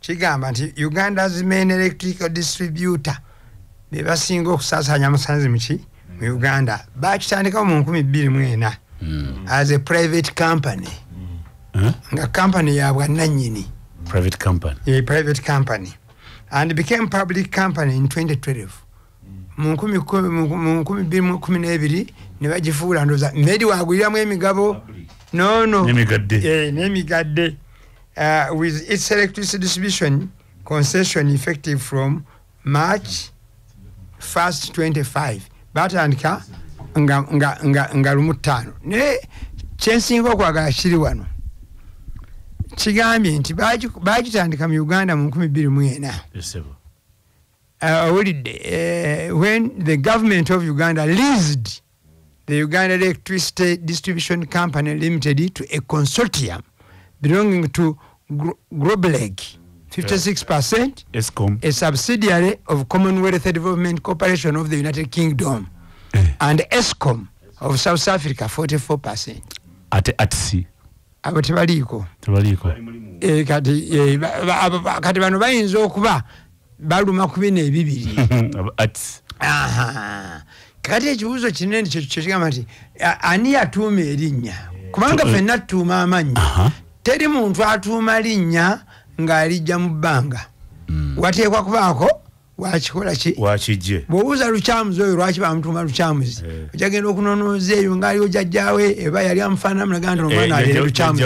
kigamba nti Uganda's main electrical distributor be basinga okusaasanya amasannyalaze mu Uganda bakitandikawo mu 2004 as a private company nga company ya bwannannyini private company and became public company in 2012 mu 2012 ne bagifuula ndoza medi waguliramu emigabo n'emigadde with its electricity distribution concession effective from March 1st 25 batandika nga lumutano ne kyensinga okwagala kiri wano kigambye nti bagitandika mu Uganda mu 2004 when the government of Uganda leased the Uganda Electricity Distribution Company Limited to a consortium belonging to Grobleg 56%, ESCOM, a subsidiary of Commonwealth Development Corporation of the United Kingdom, and ESCOM of South Africa 44%. At sea. Abo tebaliko. Kati bano bayinza okuba baluma ku bino ebibiri. Kati ekibuuzo kinene kyekigamba nti ani yatuuma erinnya kubanga ffenna tutuuma amannya teri muntu atuuma linnya ng'alijja mu bbanga wateekwa kubaako wakikola ki wakijje bw'obuuza lukyamuzi oyo lwaki bamutuuma lukyamuzi okyagenda okunonooza eyo ng'aliwo jjajjaawe eba yali amufaanana mulaga nti omwana ali lukyamuzi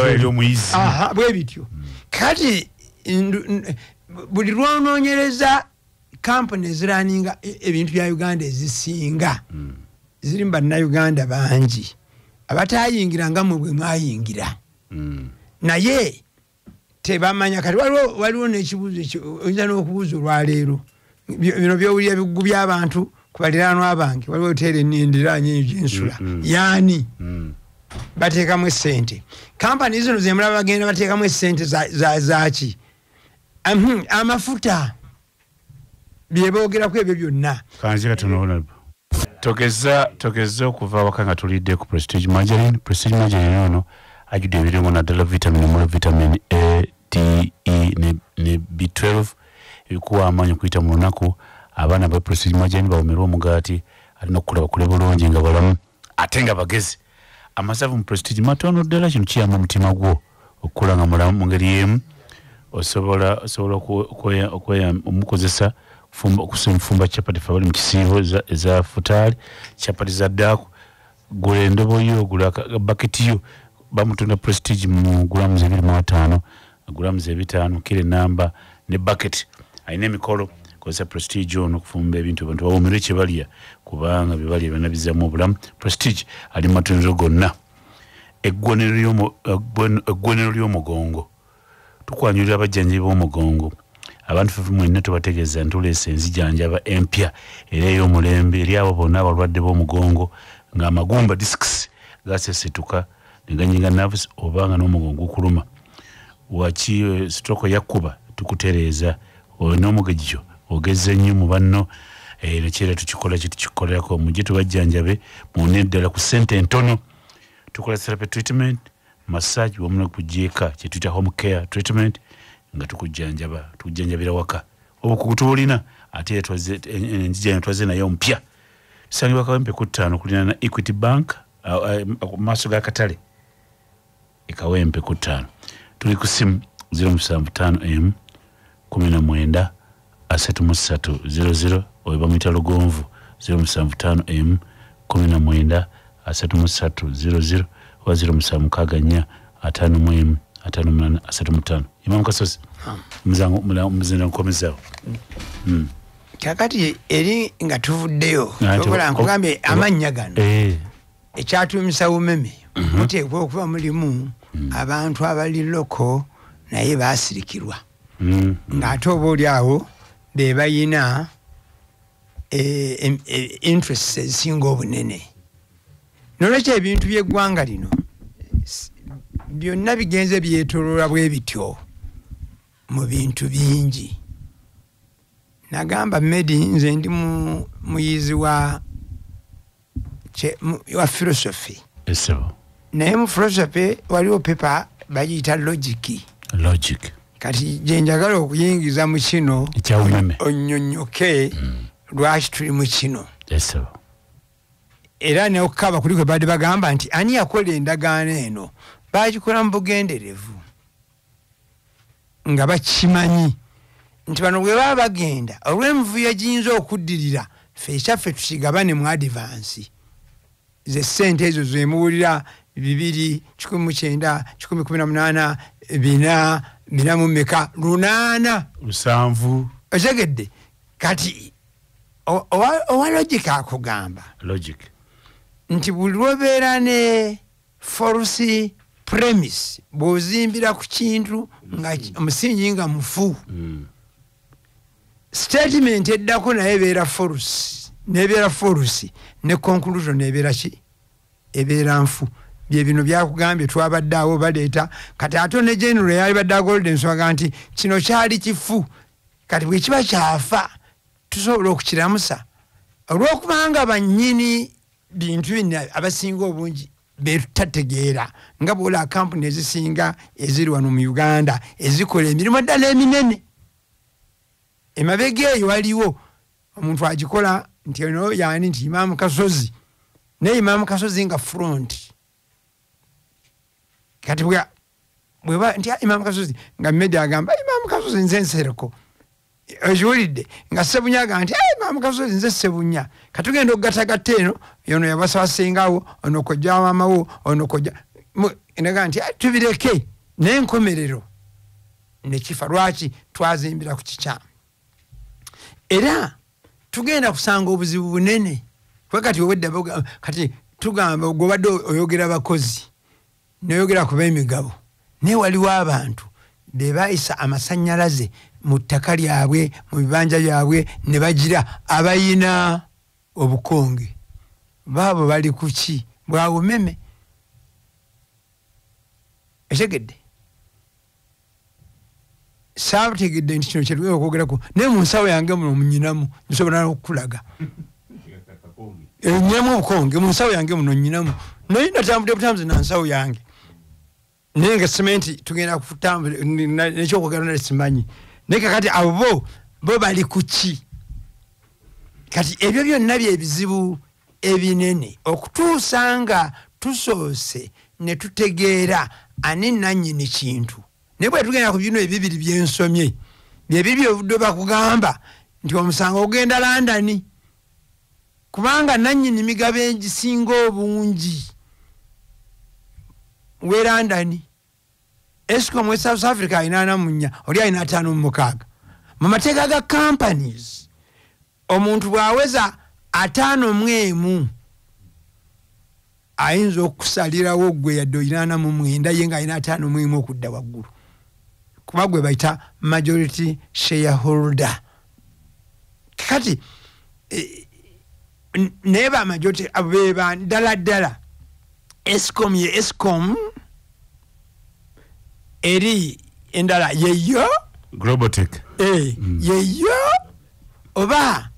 bwe bityo kati buli lwonoonyereza kampuni eziraninga ebintu bya Uganda ezisinga ziri mu bannayuganda bangi abatayingira nga mwe bwe mwayingira naye tebamanya kati waliwo n'ekibuuzo oyinza n'okubuuza olwaleero bino byowulira ebigugu by'abantu ku baliraanwa bange waliwo hoteeri enindiraanye eyo gyensula yaani bateekamu essente kampani zino zemulaba bagenda bateekamu essente zaki amafuta byeboogeraku ebyo byonna kanzi katono togeza okuva awaka nga tulidde ku Prestige Margarine ono ajudde ebirimu naddala vitamin A, D, E ne B12 ebikuwa amaanyi okuyita mu lunaku abaana ba Prestige Margarine bawomerwa omugaati alina okukula bakule bulungi nga balamu ate nga bagezi amasavu mu Prestige matono ddala kino kiyamba omutima gwo okukula nga mulamu mu ngeri y'emu osobola omukozesa kusimfumba chapati fabali mu kisiibo eza futali chapati za daaku gula endobo yo gula bucket yo bamutunda Prestige mu grams 2.5 grams 5 kile namba ne bucket aine mikolo kozesa Prestige ono kufumba ebintu abantu bawomere kyebalya kubanga bibalya banabizamu obulamu Prestige ali matunzo gonna eggwonero ly'omugongo tukwanyulira abajjanjabi b'omugongo abantu ffe mwenna tubategeeza ntulese enzijanjaba empya era ey'omulembe eri abo bonna abalwadde b'omugongo ng'amagumba discs gasesituka ne ganyinga nerves obanga n'omugongo okuluma waki stroke yakkuba tukutereeza n'omugejjo ogezze nnyo mu banno nekiera tukikola kitukikolako mujje tubajjanjabe muwone ddala ku ssente entono tukola therapy treatment massage wamuna kugyeka kyetuyita home care treatment nga tukujjanjabira waka obukugu tubulina ate enjijjanyo twaze nayo mpya tusangibwa Kawempe ku 5 kulina na Equity Bank maaso ga katale Kawempe ku 5 tuli ku simu 075M 19 3300 oba mwita Lugonvu 075M 19 3300 wa 076 5 58 Imam Kasozi muzina nkomezao kakati eri nga tuvuddeyo tokola nkugambye amannya gano ekyatumisa umeme muteekwa okuba mulimu abantu abali loko naye baasirikirwa ng'ate oba oli awo be bayina interests ezisinga obunene nolwekyo ebintu by'eggwanga lino byonna bigenze byetoloola bwe bityo mu bintu bingi nagamba Medi nze ndi muyizi wa philosophy naye mu philosophy waliwo pepa bagiyita logic kati gyenjagala okuyingiza mu kino onnyonnyoke lwaki tuli mu kino era neokukaba kuli kwe badde bagamba nti ani yakola endagaano eno bagikola mu bugenderevu nga bakimanyi nti bano bwe baba bagenda olw'envuyo giyinza okuddirira ffe ekyaffe tukigabane mu advance ze ssente ezo zemuwulira 2 19 18 4 4 meka 8 7 otegedde kati owa logic akugamba nti buli lwobeera ne false premise bw'ozimbira ku kintu nga omusingi nga mufu statement eddako naye ebeera false ne conclusion ebeera ki ebeera nfu bye bino byakugambye twabadde awo baleeta kati ate ne general yali badde agolden nsonga nti kino kyali kifu kati bwe kiba kyafa tusobola okukiramusa olw'okubanga bannyini bintu bino abasinga obungi betutategeera nga bw'olaba kampuni ezisinga eziri wano mu Uganda ezikola emirimu ddala eminene emabega eyo waliwo omuntu agikola nti ono yani nti Imam Kasozi ne Imam Kasozi nga front kati bweba nti Imam Kasozi nga Medi agamba Imam Kasozi nze nsereko ojiwulidde nga Sebunya nti Imam Kasozi nze Sebunya katugenda okugatagatta eno yono yabasasingawo ono kojja mamawo ono kojja ndaga nti tubireke n'enkomerero nekifa lwaki twazimbira ku kikyamu era tugenda kusanga obuzibu bunene kati obwedda kati tugamba ogobadde oyogera bakozi noyogera kuba emigabo naye waliwo abantu be bayisa amasannyalaze mu ttaka lyabwe mu bibanja byabwe ne bagira abayina obukonge baabo bali kuki bwa bumeme etegedde saabutegedde nti kino kyetugenda okwogerako naye mu nsawo yange muno munyinamu nsobola n'okukulaga nyinamu obukonge mu nsawo yange muno nyinamu naye natambudde butambuzi na nsawo yange naye nga sementi tugenda kutambula nekyokwogera nali simanyi naye kakati abo bo bali kuki kati ebyo byonna byebizibu ebinene okutuusa nga tusoose ne tutegeera ani nannyini kintu naye bwe tugenda ku bino ebibiri byensomye byebiri obudde bakugamba nti omusango ogenda London kubanga nannyini migabo egisinga obungi we London Eskom we South Africa alina 4 oli alina 5 mu mateeka ga companies omuntu bw'aweza 5 ayinza okusalirawo gwe yadde olina 9 ye nga alina 5 okudda waggulu kuba gwe bayita majority shareholder kati neba majority abeba ndala Eskom ye Eskom eri endala yeyo Globotech yeyo oba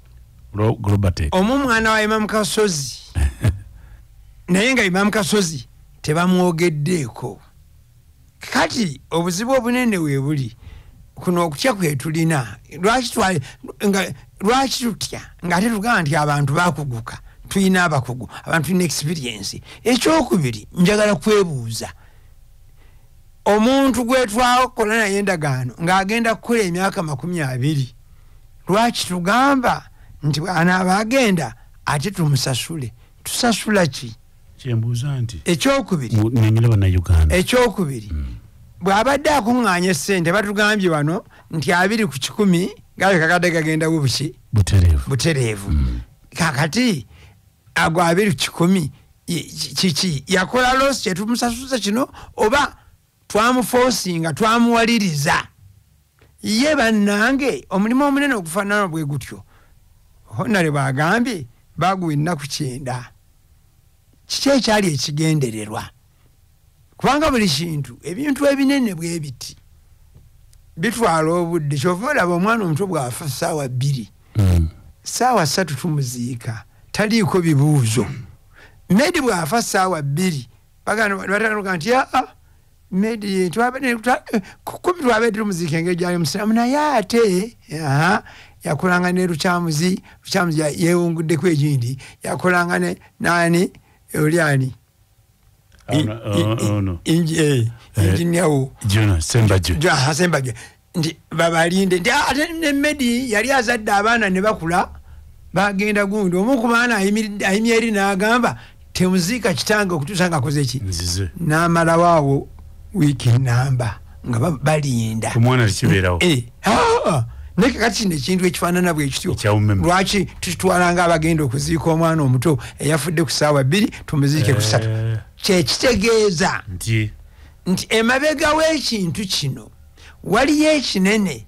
Globotech omumwana wa Imam Kasozi naye nga Imam Kasozi tebamwogeddeeko kati obuzibu obunene weebuli kuno okutya kwetulina lwaki tutya ng'ate tugamba nti abantu bakuguka tulina abakugu abantu tulina experience ekyokubiri njagala kwebuuza omuntu gwe twakola naye endagaano ng'agenda kukola emyaka 20 lwaki tugamba nti anaaba agenda ate tumusasule tusasula ki kyembuuza nti ekyokubiri nenyera bannayuganda ekyokubiri bw'abadde akuŋŋaanya essente batugambye wano nti 20 ku 100 gabe kakadde gagendawo buki butereevu kakati ago 20 ku 10 kiki yakola losi kyetumusasuza kino oba twamuforcinga twamuwaliriza ye bannange omulimu omunene okufaanana bwe gutyo honale bwagambye baguwa ennaku 9 kiki ekyali ekigendererwa kubanga buli kintu ebintu ebinene bwe biti bitwala obudde kyova olaba omwana omuto bw'afa ssaawa 2 ssaawa 3 tumuziika taliiko bibuuzo Medi bw'afa ssaawa 2 batandika nti Medi kumi twabadde tumuziika engeri gyali musiraamu naye ate yakolanga ne Lukyamuzi yeewunguddeko egindi yakolanga ne naani oliani injiniawo Sembajjo nti babalinde nti ate ne Medi yali azadde abaana ne bakula bagenda gundi omu ku baana ayimye eri n'agamba temuziika kitange okutuusa nga akoze ki n'amalawo awo wiiki namba nga balinda omwana likibeerawo naye kakati kino ekintu ekifaanana bwe kityo lwaki tutwalanga abagenda okuziika omwana omuto eyafudde ku ssaawa 2 tumuziike ku 3 kyekitegeeza nti emabega w'ekintu kino waliyo ekinene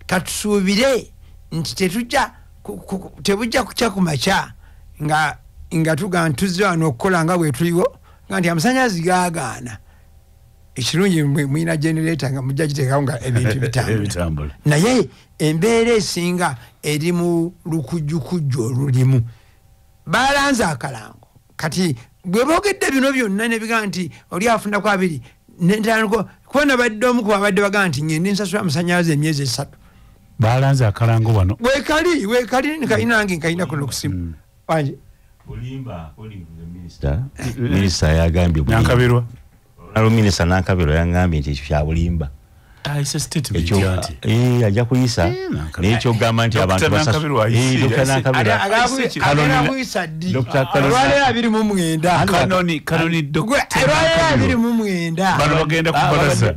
katusuubire nti tebujja kukya ku makya nga tuga ntuzze wano okukola nga bwe tuliwo nga nti amasannyalaze gaagaana ekirungi mwina generator nga mujja giteekawo nga ebintu bitambula naye embeera esinga eri mu lukujjukujju olulimu balanze akalango kati bwe boogedde bino byonna ne bigaa nti oli afunako 2 kubona badde omu ku babadde bagaa nti ngende nsasula amasannyalaze emyezi 3 balanze akalango wano weekali nkalinange nkalina kuno kusimu wanje minisita yagambye Nankabirwa minisita Nankabirwa yagambye nti ekyo kya bulimba ajja kuyisa naye kyogamba nti abantu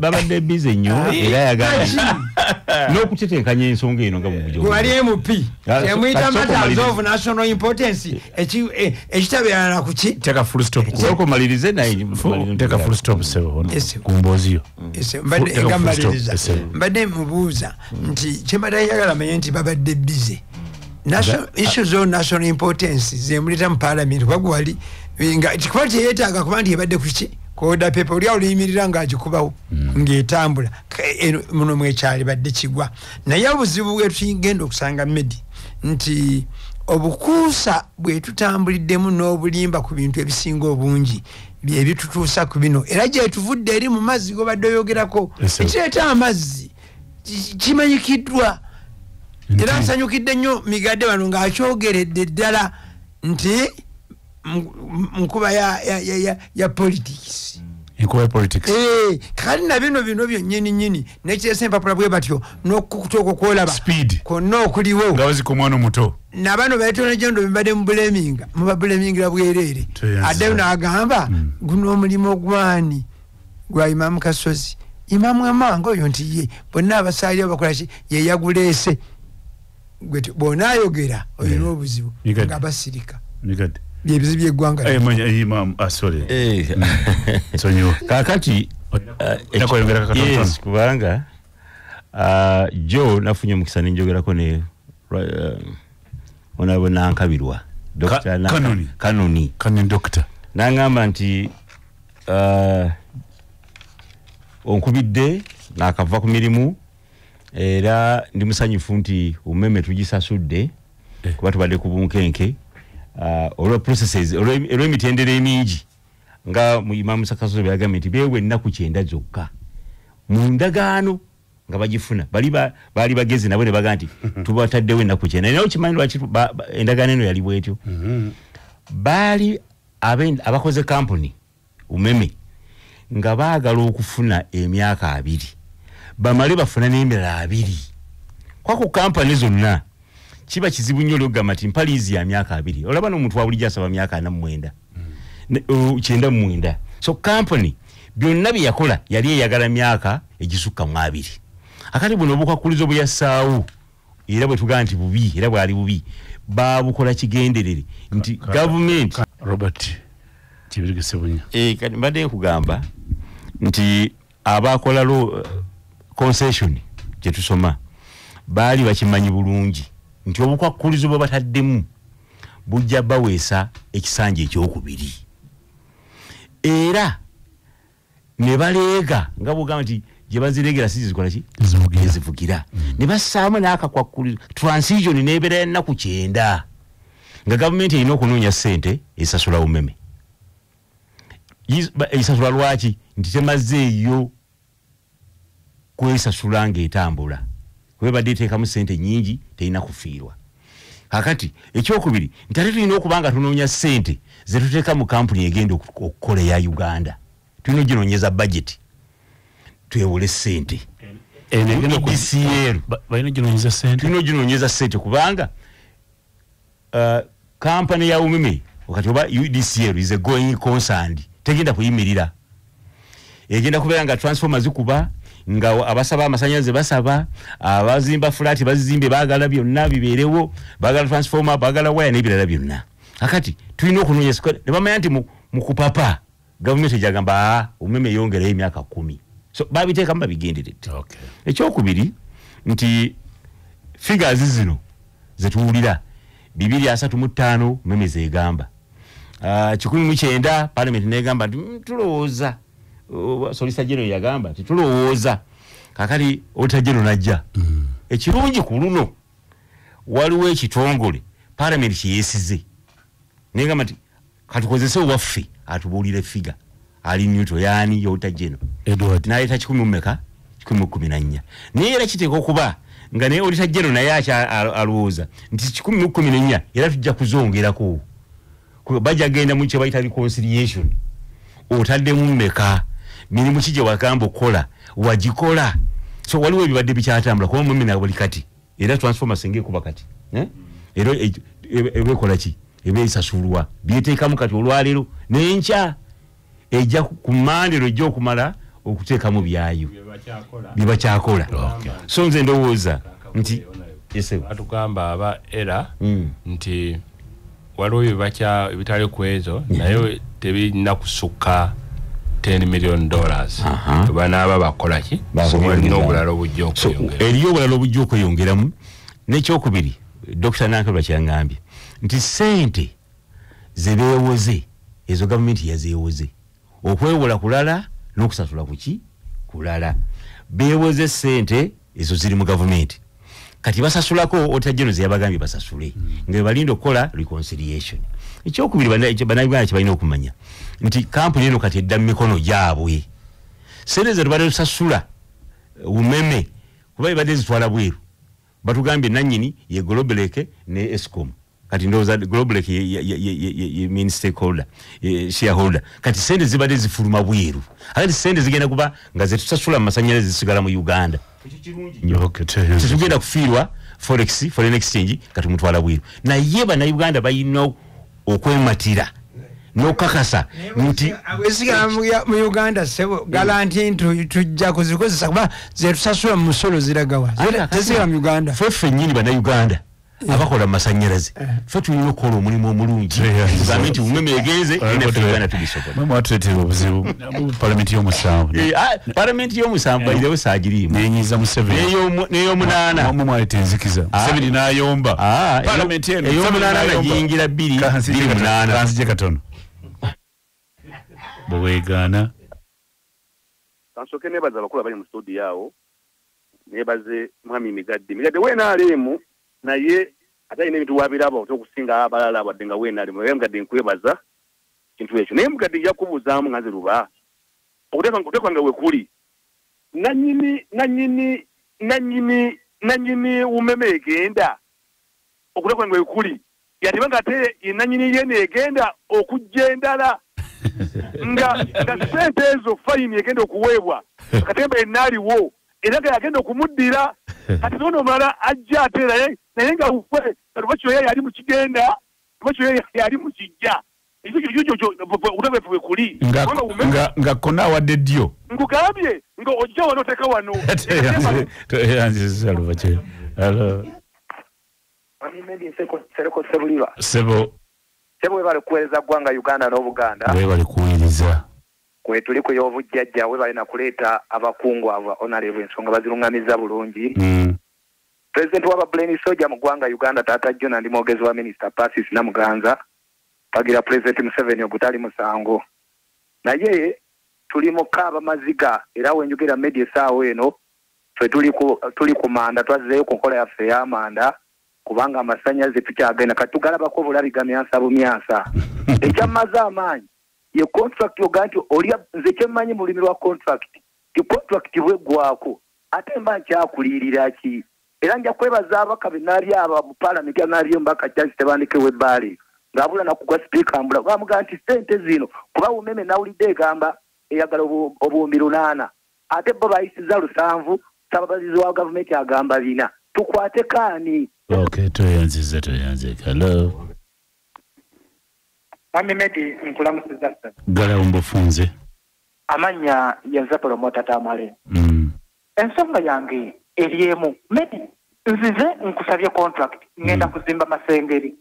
babadde bize nnyo era yagambye n'okutetenkanya ensonga eno nga bwali MP emuyita matters of national importance ekitabeerana ku ki teka full stop soko malirize naye teka full stop sebo kumboziyo mbadde mubuuza nti kyembadde njagala manye nti babadde bize issues of national importance zemuleta mu parliament bagwali nga kikuba teyeetaaga kuba nti yebadde kuki koda pepa oli aluyimirira ng'agikubawo ng'etambula muno mwekyali badde kigwa naye obuzibu bwe tugenda okusanga Medi nti obukuusa bwe tutambuliddemu n'obulimba ku bintu ebisinga obungi bye bitutuusa ku bino era gye tuvudde eri mu mazzi gobadde oyogerako ekireeta amazzi kimanyikiddwa era nsanyukidde nnyo Migadde wano ng'akyogeredde ddala nti nkuba ya politics kali na bino byonnyini nekiresa empapula bwe batyo n'okukutoka okwolaba konna okuliwo ngawazi ku mwana omuto nabano baletona gyondo bibadde mubabulemingira bwereere addeyo n'agamba guno omulimu ogwani gwa Imam Kasozi Imam Amango oyo nti ye bonna abasaaliwo bakolaki ye yaguleese bw'ona ayogera olina obuzibu nga basirika byebizibu byeggwanga kakati kubanga Joe nafunye mukisa ninjogerako ne onabona nkabirwa Dr. Kanoni Doctor nangamba nti onkubidde nakava ku mirimu era ndi musanyufu nti umeme tugisasudde kuba tubadde ku bunkenke olwa processes olwa emitendere emingi nga mu Imam Sakaso byagambye nti bewe ennaku 9 zokka mu ndagaano nga bagifuna bali bagezi nabo ne baga nti tubataddewo ennaku 9 naye okimanyi lwaki endagaano eno yali bwetyo bali abakoze company umeme nga baagala okufuna emyaka 2 bamale bafuna n'emirala 2 kwa ku company zonna kiba kizibu nnyo logamba ati mpalizi ya myaka 2 olaba n'omuntu wabuli asaba myaka 49 9 so company byonna bye yakola yali eyagala myaka egisukka mu 2 akati buno obukwakulizo bwe yassaawo era bwe tugaa nti bubi era bwali bubi babukola kigenderere nti government Robert kibirigise bunya kati mbadde nkugamba nti abakola concession gye tusoma baali bakimanyi bulungi nti obukwakulizo bwe bataddemu bujja baweesa ekisanja ekyokubiri era ne baleega nga bugamba nti gye baziregera si zikola ki zivugira ne bassaamu n'akakwakulizo transition n'ebeera ennaku 9 nga gavumenti erina okunoonya ssente esasula umeme esasula lwaki nti temazeeyo kwesasula ng'etambula kuba badde eteekamu ssente nyingi terina kufiirwa kakati ekyokubiri nti ate tulina okuba nga tunoonya ssente ze tuteeka mu kampuni egenda okukola eya Uganda tulina oginoonyeza budget twewole ssente tulina oginoonyeza ssente kubanga kampani ya umeme wakati oba UDCL is a going concerned tegenda kuyimirira egenda kubeera nga transformer zikuba nga abasaba amasanyaze basaba abazimba flat bazimbe bagala byonna biberewo bagala transformer bagala wire n'ebirala byonna akati tulina okunoonya ne bamanya nti mu kupapa gavumenti ejagamba umeme yongera emyaka 10 so babiteeka babigenderedde ekyokubiri nti figures zino zetuwulira 235 umeme zegamba 19 parliament negamba nti tulowooza Solicitor General yagamba nti tulowooza kakati Auditor General najja ekirungi ku luno waliwo ekitongole parliament kiyesize negamba nti katukozese waffe atubuulire figure ali neutral yani Auditor General Edward naye ta 10 mmeka 1014 naye era kiteeka okuba nga ne Auditor General naye alowooza nti 1014 era tujja kuzongerako bajja genda mu kye bayita reconciliation otaddemu mmeka mirimu kije wakamba okola wagikola so waliwo ebibadde bikyatambula kuba mumina na buli kati era transformer senge kuba kati era ebekola ki ebeesasulwa byeteekamu kati olwalero n'enkya ejja ku mandiro ejja okumala okuteekamu byayo byebakyakola so nze ndowooza nti atugamba aba era nti waliwo ebitali ku ezo naye tebirina kusukka $10 million banaaba bakola ki balina obulala obujja okweyongera eriyo obulala obujja okweyongeramu n'ekyokubiri Dr. Nankabwa kyangambye nti ssente zebeewoze ezo gavumenti yazeewoze okwewola kulala n'okusasula kuki kulala beewoze ssente ezo ziri mu gavumenti kati basasulako Auditor General yabagambye basasule nga balinda okukola reconciliation ekyokubiri bannayuganda kye balina okumanya nti kampuni eno kati edda mu mikono gyabwe ssente ze tubadde tusasula umeme kuba ebadde zitwala bweru batugambye nannyini ye Globeleke ne Escom kati ndowooza Globeleke ye main stakeholder shareholder kati ssente zibadde zifuluma bweru akati ssente zigenda kuba nga zetusasula mu masanyalaze zisigala mu Uganda tugenda kufiirwa foreign exchange kati mutwala bweru naye bannayuganda balina okwematira n'okakasa nti abwesigala mu Uganda sebo galanti tujja kuzikozesa kuba zetusasula mu musolo ziragawa tezisigala mu Uganda feffe nnyini bannayuganda abakola masanyalaze fe tulina okukola omulimu omulungi tugambe nti umeme egenze inafugana tubisobola mama atretera obuzibu palamenti y'omusanvu palamenti y'omusanvu bayirewo saagirimu nenyiza Museveni n'ey'omunaana mwamu mwaleta enzikiza Museveni n'ayomba palamenti eno ey'omunaana nagiyingira 2 kanzije katono bweweegaana kansooke nebaza abakulu abali mu studio yawo nebaze mwami migadde weenaalemu naye ate alina ebintu wabiraba okusinga abalala wadde nga weenaalemu naye mugadde nkwebaza kintu ekyo naye mugadde yakubuuzaamu nga nziruba okuteeka nga wekuli nanyini umeme egenda okuteeka nga wekuli yatiba nga ate nanyini yene egenda okujja endala nga sente ezo fayini egenda okuweebwa katemba enaaliwo era nga yagenda okumuddira kati nono omulala ajja ate naye nga ufe lubakyoya yali mu kigenda lubakyoya yali mu kijja ekyo utabefu bwekuli nga kona awadde ddyo nkugambye nga ojja wano oteeka wano yanziza lubakyoya sebo webale kuweereza ggwanga Uganda n'Obuganda webale kuweereza kwe tuli ku y'obujjajja webale na kuleeta abakungu abo honorable ensonga bazirungamiza bulungi President wa Brain Soja mu ggwanga Uganda Tata John ndi mwogezi wa Minister Pasis Namuganza pagira President Museveni ogutali musango naye tuli mu kaaba maziga era wenjogera media saawa eno fe tuli ku manda twazeeyo ku nkola yaffe y'amanda kubanga amasanyaze tukyagenda katugalabako bulabigamyansa bumyansa ekyamaze amaanyi ye contract yoganti oli nze kyemanyi mulimi lwa contract contract bwegwako ate mba nkyakulirira ki era nja kwebaza abakabe nali aba mu parliament nali mbaka Charles Tebandike webale ngabula nakugwa speaker ambula bamuga nti sente zino kuba umeme nawulidde gamba eyagala obuwumbi 8 ate bo bayisiza 7 sababazizi wa government agamba bina tukwate kani. Okay, tuyanzize. Hello. Mami Medi nkulamusiza. Gala umbofunze. Amanya yanza promota tamale. Ensonga yange eriemu Medi nzize nkusabye contract ngenda kuzimba masengeri.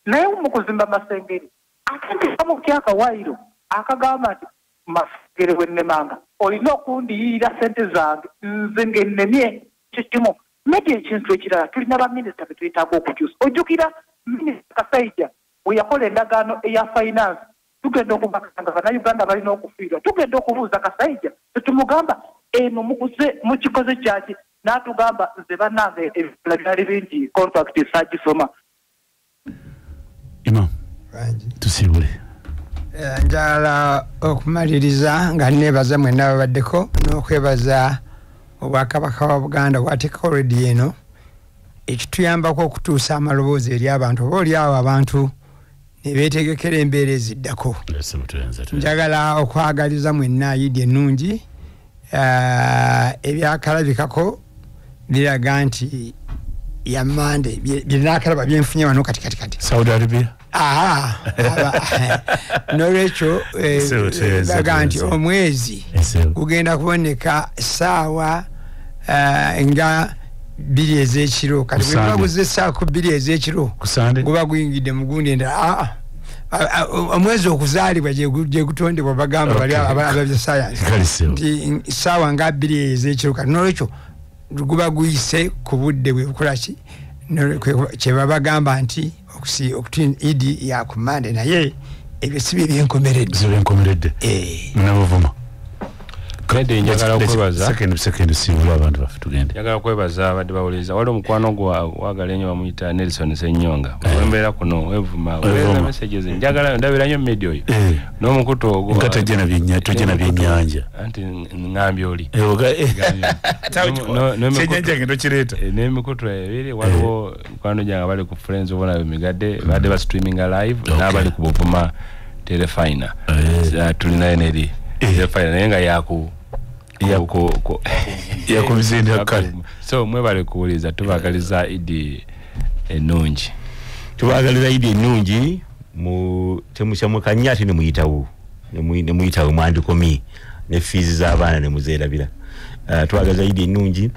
Naye mu kuzimba masengeri akandi kamo kyaka wairo akagamba ati masengeri wennemanga olina okundiyira sente zange nze ngennemye kikimo Medi ekintu ekirala tulina ba minister betuyitaako okukyusa ojjukira Minister Kasaija we yakola endagaano eya finance tugenda okubakanga bannayuganda balina okufiirwa tugenda okubuuza Kasaija tetumugamba eno mukuze mukikoze kyaki n'atugamba nze bannange ebibala byali bingi contract esagisoma. Imam tusibule njala okumaliriza nga nebaza mwenna babaddeko n'okwebaza obwakabaka wa Buganda bwateeka already eno ekituyambako okutuusa amaloboozi eri abantu oba oli awo abantu ne beetegekera embeera eziddako. Njagala okwagaliza mwenna Yidi ennungi ebyakalabikako biraga nti yamande binakalaba byenfunye wano kati Saudi Arabia n'olwekyo baga nti omwezi gugenda kuboneka saawa nga 2 ez'ekiro kati bwe baguze essaaku 2 ez'ekiro guba guyingidde mu gundi endala omwezi okuzaalibwa gye gutondebwa bagamba bali ababya sayansi nti saawa nga 2 ez'ekiro kati n'olwekyo guba guyise ku budde bwe bukolaki kyeba bagamba nti Idi ya kumande naye ebyo sibi byenkomeredde munabuvuma Kede njagala okwebaza second sibula abantu bafe tugende njagala okwebaza abadde bawuliza wali omukwano gwa wagala ennyo bamuyita Nelson Senyonga wembeera kuno wevuma weza messages njagala ndabira nnyo media oyo n'omukutu ogwo katajena byennyanja anti ngambye oli kyenyanja ngendo kireeta n'emikutu ebiri waliwo mukwano gyange bali ku Friends of Honorable Migadde badde ba streaming live n'abali ku Buvuma Telefina tulinayo neri Telefina naye nga yakubizinda kale so mwebale kuwuliza tubagaliza Idi ennungi temukyamukanya ate nemuyitawo mwandikomi ne fees z'abaana ne muzeerabira twagaliza Idi ennungi